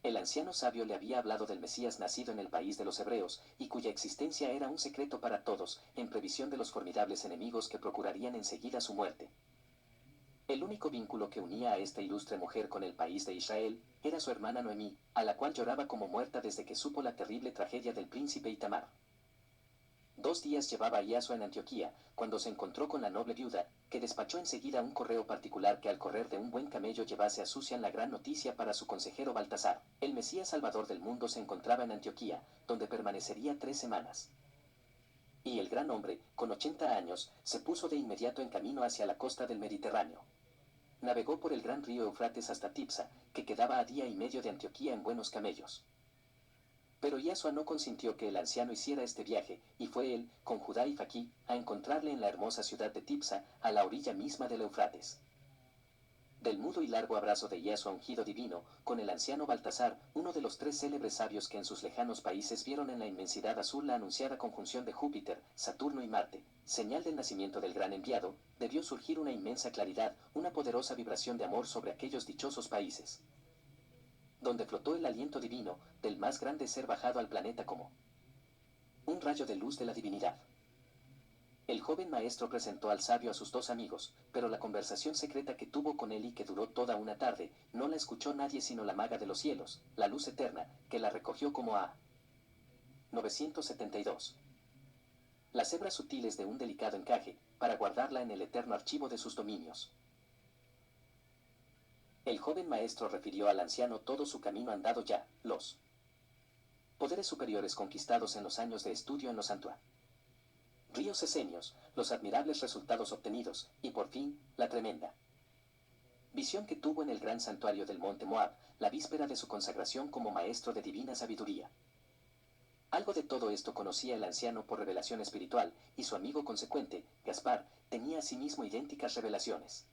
El anciano sabio le había hablado del Mesías nacido en el país de los hebreos, y cuya existencia era un secreto para todos, en previsión de los formidables enemigos que procurarían enseguida su muerte. El único vínculo que unía a esta ilustre mujer con el país de Israel era su hermana Noemí, a la cual lloraba como muerta desde que supo la terrible tragedia del príncipe Itamar. 2 días llevaba Iasua en Antioquía, cuando se encontró con la noble viuda, que despachó enseguida un correo particular que al correr de un buen camello llevase a Susian la gran noticia para su consejero Baltasar. El Mesías Salvador del mundo se encontraba en Antioquía, donde permanecería 3 semanas. Y el gran hombre, con 80 años, se puso de inmediato en camino hacia la costa del Mediterráneo. Navegó por el gran río Eufrates hasta Tipsa, que quedaba a día y medio de Antioquía en buenos camellos. Pero Iasua no consintió que el anciano hiciera este viaje, y fue él, con Judá y Faquí, a encontrarle en la hermosa ciudad de Tipsa, a la orilla misma del Eufrates. Del mudo y largo abrazo de Iasua ungido divino, con el anciano Baltasar, uno de los 3 célebres sabios que en sus lejanos países vieron en la inmensidad azul la anunciada conjunción de Júpiter, Saturno y Marte, señal del nacimiento del gran enviado, debió surgir una inmensa claridad, una poderosa vibración de amor sobre aquellos dichosos países, donde flotó el aliento divino del más grande ser bajado al planeta como un rayo de luz de la divinidad. El joven maestro presentó al sabio a sus 2 amigos, pero la conversación secreta que tuvo con él y que duró toda una tarde, no la escuchó nadie sino la maga de los cielos, la luz eterna, que la recogió como a 972. Las hebras sutiles de un delicado encaje, para guardarla en el eterno archivo de sus dominios. El joven maestro refirió al anciano todo su camino andado ya, los poderes superiores conquistados en los años de estudio en los ríos esenios, los admirables resultados obtenidos, y por fin, la tremenda visión que tuvo en el gran santuario del monte Moab, la víspera de su consagración como maestro de divina sabiduría. Algo de todo esto conocía el anciano por revelación espiritual, y su amigo consecuente, Gaspar, tenía asimismo idénticas revelaciones.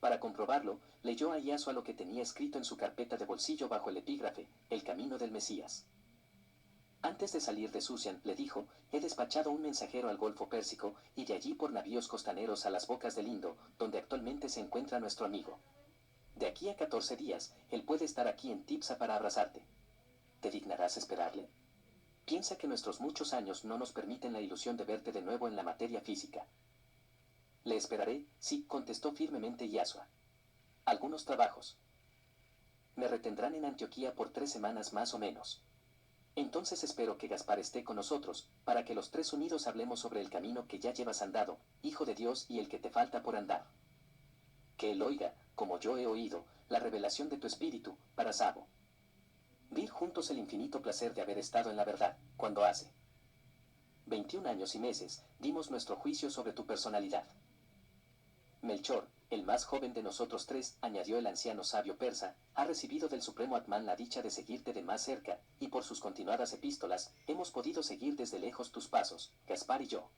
Para comprobarlo, leyó a Yasua lo que tenía escrito en su carpeta de bolsillo bajo el epígrafe, El camino del Mesías. Antes de salir de Susian, le dijo, he despachado un mensajero al Golfo Pérsico, y de allí por navíos costaneros a las bocas del Indo, donde actualmente se encuentra nuestro amigo. De aquí a 14 días, él puede estar aquí en Tipsa para abrazarte. ¿Te dignarás esperarle? Piensa que nuestros muchos años no nos permiten la ilusión de verte de nuevo en la materia física. Le esperaré, sí, contestó firmemente Yasua. Algunos trabajos. Me retendrán en Antioquía por 3 semanas más o menos. Entonces espero que Gaspar esté con nosotros, para que los tres unidos hablemos sobre el camino que ya llevas andado, Hijo de Dios, y el que te falta por andar. Que él oiga, como yo he oído, la revelación de tu espíritu, para Sabo. Vivir juntos el infinito placer de haber estado en la verdad, cuando hace 21 años y meses, dimos nuestro juicio sobre tu personalidad. Melchor, el más joven de nosotros tres, añadió el anciano sabio persa, ha recibido del supremo Atman la dicha de seguirte de más cerca, y por sus continuadas epístolas, hemos podido seguir desde lejos tus pasos, Gaspar y yo.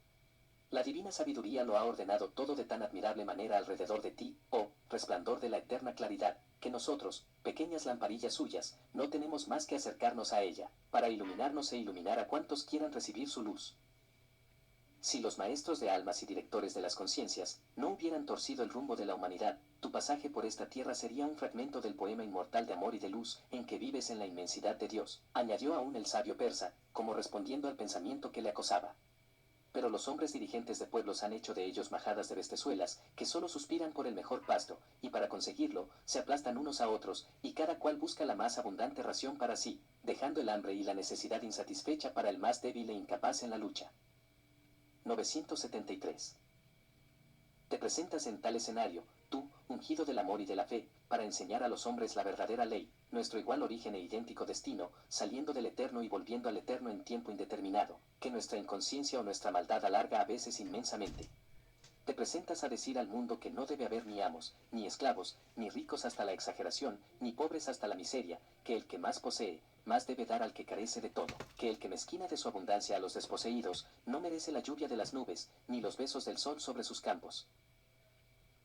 La divina sabiduría lo ha ordenado todo de tan admirable manera alrededor de ti, oh, resplandor de la eterna claridad, que nosotros, pequeñas lamparillas suyas, no tenemos más que acercarnos a ella, para iluminarnos e iluminar a cuantos quieran recibir su luz. Si los maestros de almas y directores de las conciencias no hubieran torcido el rumbo de la humanidad, tu pasaje por esta tierra sería un fragmento del poema inmortal de amor y de luz en que vives en la inmensidad de Dios, añadió aún el sabio persa, como respondiendo al pensamiento que le acosaba. Pero los hombres dirigentes de pueblos han hecho de ellos majadas de bestezuelas, que solo suspiran por el mejor pasto, y para conseguirlo, se aplastan unos a otros, y cada cual busca la más abundante ración para sí, dejando el hambre y la necesidad insatisfecha para el más débil e incapaz en la lucha. 973. Te presentas en tal escenario, tú, ungido del amor y de la fe, para enseñar a los hombres la verdadera ley, nuestro igual origen e idéntico destino, saliendo del eterno y volviendo al eterno en tiempo indeterminado, que nuestra inconsciencia o nuestra maldad alarga a veces inmensamente. Te presentas a decir al mundo que no debe haber ni amos, ni esclavos, ni ricos hasta la exageración, ni pobres hasta la miseria, que el que más posee, más debe dar al que carece de todo, que el que mezquina de su abundancia a los desposeídos, no merece la lluvia de las nubes, ni los besos del sol sobre sus campos.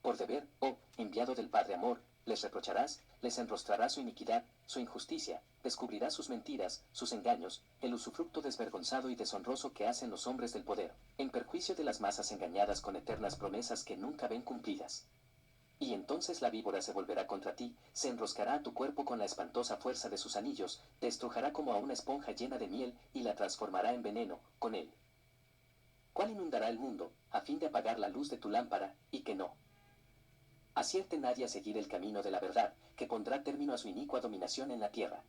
Por deber, oh, enviado del Padre Amor, les reprocharás, les enrostrarás su iniquidad, su injusticia, descubrirás sus mentiras, sus engaños, el usufructo desvergonzado y deshonroso que hacen los hombres del poder, en perjuicio de las masas engañadas con eternas promesas que nunca ven cumplidas. Y entonces la víbora se volverá contra ti, se enroscará a tu cuerpo con la espantosa fuerza de sus anillos, te estrujará como a una esponja llena de miel y la transformará en veneno, con él. ¿Cuál inundará el mundo, a fin de apagar la luz de tu lámpara, y que no acierte nadie a seguir el camino de la verdad, que pondrá término a su inicua dominación en la tierra?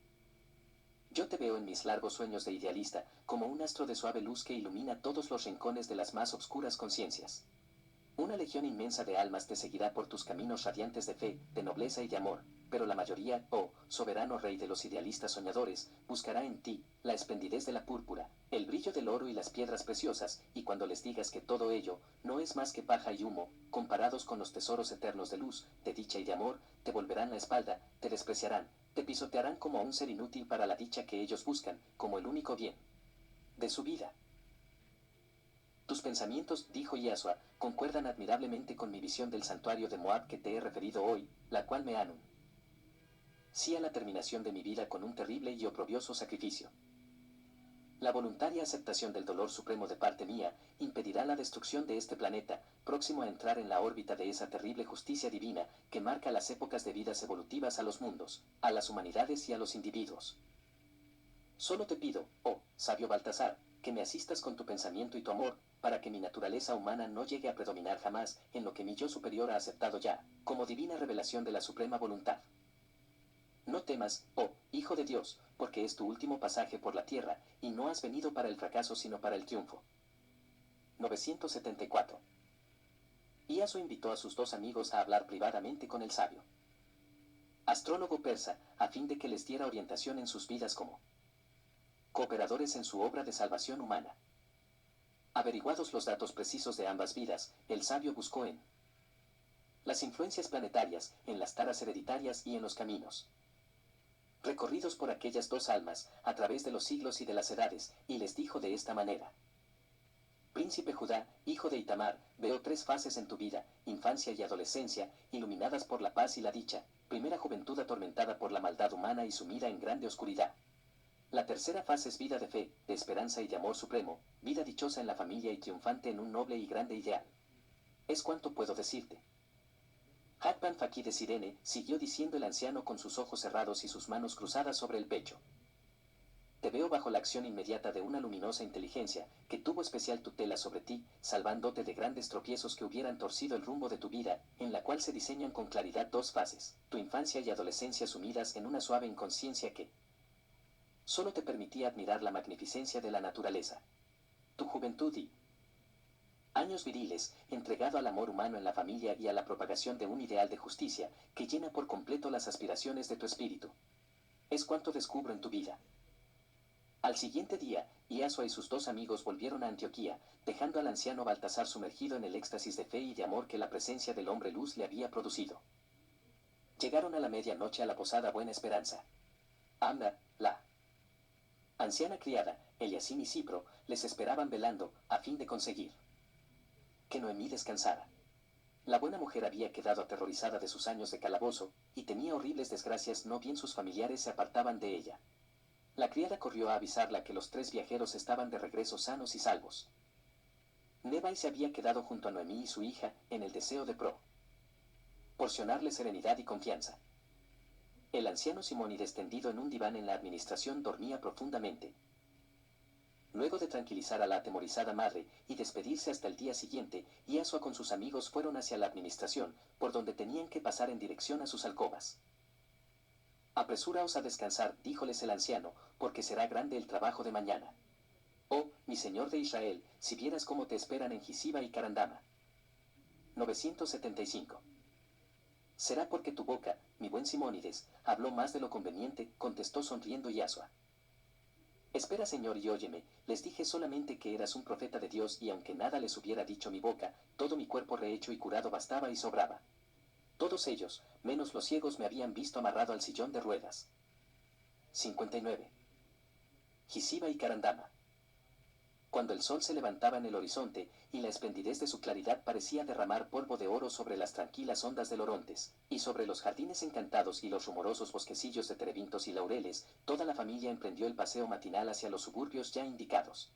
Yo te veo en mis largos sueños de idealista, como un astro de suave luz que ilumina todos los rincones de las más obscuras conciencias. Una legión inmensa de almas te seguirá por tus caminos radiantes de fe, de nobleza y de amor, pero la mayoría, oh, soberano rey de los idealistas soñadores, buscará en ti la esplendidez de la púrpura, el brillo del oro y las piedras preciosas, y cuando les digas que todo ello no es más que paja y humo, comparados con los tesoros eternos de luz, de dicha y de amor, te volverán la espalda, te despreciarán, te pisotearán como a un ser inútil para la dicha que ellos buscan, como el único bien de su vida. Tus pensamientos, dijo Yasua, concuerdan admirablemente con mi visión del santuario de Moab que te he referido hoy, la cual me anuncia sí a la terminación de mi vida con un terrible y oprobioso sacrificio. La voluntaria aceptación del dolor supremo de parte mía impedirá la destrucción de este planeta, próximo a entrar en la órbita de esa terrible justicia divina que marca las épocas de vidas evolutivas a los mundos, a las humanidades y a los individuos. Solo te pido, oh, sabio Baltasar, que me asistas con tu pensamiento y tu amor, para que mi naturaleza humana no llegue a predominar jamás en lo que mi yo superior ha aceptado ya, como divina revelación de la suprema voluntad. No temas, oh, Hijo de Dios, porque es tu último pasaje por la tierra, y no has venido para el fracaso sino para el triunfo. 974. Iaso invitó a sus dos amigos a hablar privadamente con el sabio astrólogo persa, a fin de que les diera orientación en sus vidas como cooperadores en su obra de salvación humana. Averiguados los datos precisos de ambas vidas, el sabio buscó en las influencias planetarias, en las taras hereditarias y en los caminos recorridos por aquellas dos almas, a través de los siglos y de las edades, y les dijo de esta manera: Príncipe Judá, hijo de Itamar, veo tres fases en tu vida, infancia y adolescencia, iluminadas por la paz y la dicha, primera juventud atormentada por la maldad humana y sumida en grande oscuridad. La tercera fase es vida de fe, de esperanza y de amor supremo, vida dichosa en la familia y triunfante en un noble y grande ideal. Es cuanto puedo decirte. Hakban Faki de Sirene, siguió diciendo el anciano con sus ojos cerrados y sus manos cruzadas sobre el pecho. Te veo bajo la acción inmediata de una luminosa inteligencia, que tuvo especial tutela sobre ti, salvándote de grandes tropiezos que hubieran torcido el rumbo de tu vida, en la cual se diseñan con claridad dos fases, tu infancia y adolescencia sumidas en una suave inconsciencia que solo te permitía admirar la magnificencia de la naturaleza. Tu juventud y años viriles, entregado al amor humano en la familia y a la propagación de un ideal de justicia, que llena por completo las aspiraciones de tu espíritu. Es cuanto descubro en tu vida. Al siguiente día, Iasua y sus dos amigos volvieron a Antioquía, dejando al anciano Baltasar sumergido en el éxtasis de fe y de amor que la presencia del hombre luz le había producido. Llegaron a la medianoche a la posada Buena Esperanza. Amna, la anciana criada, Eliacín y Cipro, les esperaban velando, a fin de conseguir que Noemí descansara. La buena mujer había quedado aterrorizada de sus años de calabozo, y temía horribles desgracias, no bien sus familiares se apartaban de ella. La criada corrió a avisarla que los tres viajeros estaban de regreso sanos y salvos. Nebai se había quedado junto a Noemí y su hija, en el deseo de proporcionarle serenidad y confianza. El anciano Simónides, tendido en un diván en la administración, dormía profundamente. Luego de tranquilizar a la atemorizada madre y despedirse hasta el día siguiente, Iasua con sus amigos fueron hacia la administración, por donde tenían que pasar en dirección a sus alcobas. Apresúraos a descansar, díjoles el anciano, porque será grande el trabajo de mañana. Oh, mi señor de Israel, si vieras cómo te esperan en Gisiba y Carandama. 975. Será porque tu boca, mi buen Simónides, habló más de lo conveniente, contestó sonriendo Iasua. Espera, señor, y óyeme, les dije solamente que eras un profeta de Dios, y aunque nada les hubiera dicho mi boca, todo mi cuerpo rehecho y curado bastaba y sobraba. Todos ellos, menos los ciegos, me habían visto amarrado al sillón de ruedas. 59. Gisiba y Carandama. Cuando el sol se levantaba en el horizonte, y la esplendidez de su claridad parecía derramar polvo de oro sobre las tranquilas ondas del Orontes, y sobre los jardines encantados y los rumorosos bosquecillos de terebintos y laureles, toda la familia emprendió el paseo matinal hacia los suburbios ya indicados.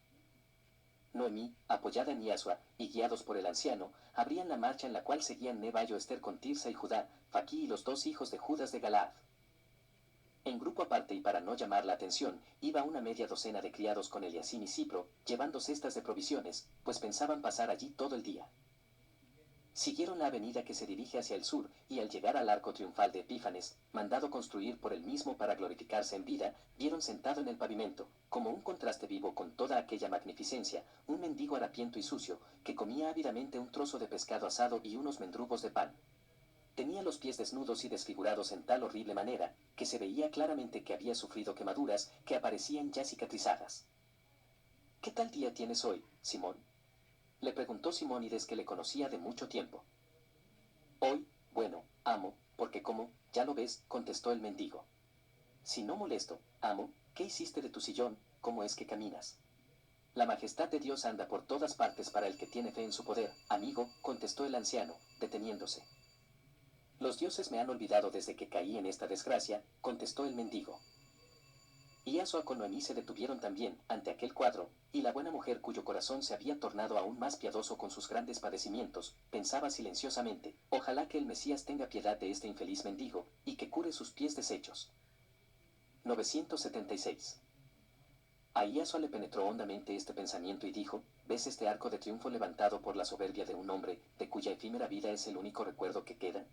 Noemí, apoyada en Iasua, y guiados por el anciano, abrían la marcha en la cual seguían Nebayo, Esther con Tirsa y Judá, Faquí y los dos hijos de Judas de Galaad. En grupo aparte y para no llamar la atención, iba una media docena de criados con Eliacín y Cipro, llevando cestas de provisiones, pues pensaban pasar allí todo el día. Siguieron la avenida que se dirige hacia el sur, y al llegar al arco triunfal de Epífanes, mandado construir por él mismo para glorificarse en vida, vieron sentado en el pavimento, como un contraste vivo con toda aquella magnificencia, un mendigo harapiento y sucio, que comía ávidamente un trozo de pescado asado y unos mendrugos de pan. Tenía los pies desnudos y desfigurados en tal horrible manera, que se veía claramente que había sufrido quemaduras que aparecían ya cicatrizadas. ¿Qué tal día tienes hoy, Simón? Le preguntó Simónides, que le conocía de mucho tiempo. Hoy, bueno, amo, porque como, ya lo ves, contestó el mendigo. Si no molesto, amo, ¿qué hiciste de tu sillón? ¿Cómo es que caminas? La majestad de Dios anda por todas partes para el que tiene fe en su poder, amigo, contestó el anciano, deteniéndose. Los dioses me han olvidado desde que caí en esta desgracia, contestó el mendigo. Iasua con Noemí se detuvieron también ante aquel cuadro, y la buena mujer, cuyo corazón se había tornado aún más piadoso con sus grandes padecimientos, pensaba silenciosamente: ojalá que el Mesías tenga piedad de este infeliz mendigo, y que cure sus pies deshechos. 976. A Iasua le penetró hondamente este pensamiento y dijo: ¿ves este arco de triunfo levantado por la soberbia de un hombre, de cuya efímera vida es el único recuerdo que queda?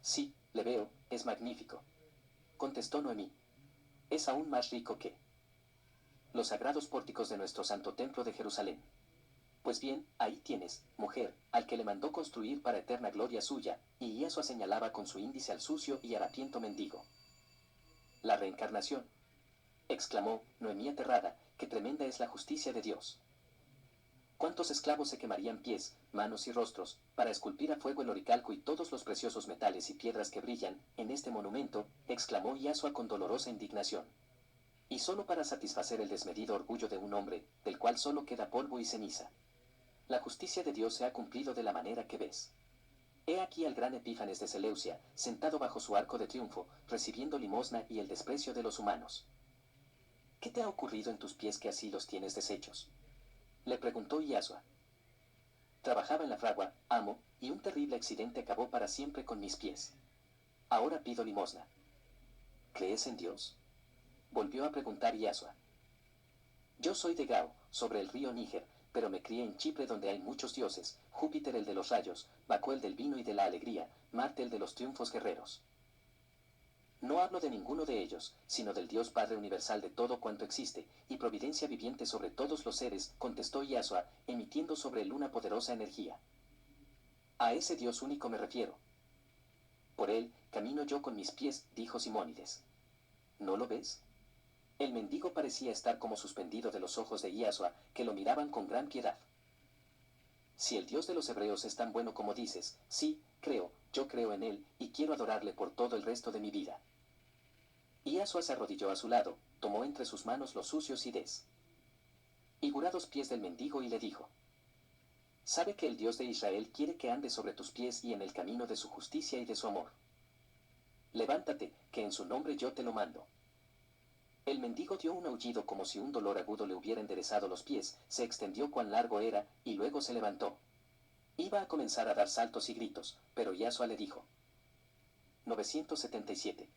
Sí, le veo, es magnífico, contestó Noemí. Es aún más rico que los sagrados pórticos de nuestro santo templo de Jerusalén. Pues bien, ahí tienes, mujer, al que le mandó construir para eterna gloria suya, y Iasua señalaba con su índice al sucio y harapiento mendigo. La reencarnación, exclamó Noemí aterrada, qué tremenda es la justicia de Dios. ¿Cuántos esclavos se quemarían pies, manos y rostros, para esculpir a fuego el oricalco y todos los preciosos metales y piedras que brillan en este monumento? Exclamó Yasua con dolorosa indignación. Y solo para satisfacer el desmedido orgullo de un hombre, del cual solo queda polvo y ceniza. La justicia de Dios se ha cumplido de la manera que ves. He aquí al gran Epífanes de Seleucia, sentado bajo su arco de triunfo, recibiendo limosna y el desprecio de los humanos. ¿Qué te ha ocurrido en tus pies que así los tienes deshechos? Le preguntó Yasua. Trabajaba en la fragua, amo, y un terrible accidente acabó para siempre con mis pies. Ahora pido limosna. ¿Crees en Dios? Volvió a preguntar Yasua. Yo soy de Gao, sobre el río Níger, pero me crié en Chipre donde hay muchos dioses, Júpiter el de los rayos, Baco el del vino y de la alegría, Marte el de los triunfos guerreros. No hablo de ninguno de ellos, sino del Dios Padre universal de todo cuanto existe, y providencia viviente sobre todos los seres, contestó Yasua, emitiendo sobre él una poderosa energía. A ese Dios único me refiero. Por él, camino yo con mis pies, dijo Simónides. ¿No lo ves? El mendigo parecía estar como suspendido de los ojos de Yasua, que lo miraban con gran piedad. Si el Dios de los hebreos es tan bueno como dices, sí, yo creo en él, y quiero adorarle por todo el resto de mi vida. Yasua se arrodilló a su lado, tomó entre sus manos los sucios y desfigurados pies del mendigo y le dijo: Sabe que el Dios de Israel quiere que andes sobre tus pies y en el camino de su justicia y de su amor. Levántate, que en su nombre yo te lo mando. El mendigo dio un aullido como si un dolor agudo le hubiera enderezado los pies, se extendió cuán largo era, y luego se levantó. Iba a comenzar a dar saltos y gritos, pero Yasua le dijo: 977.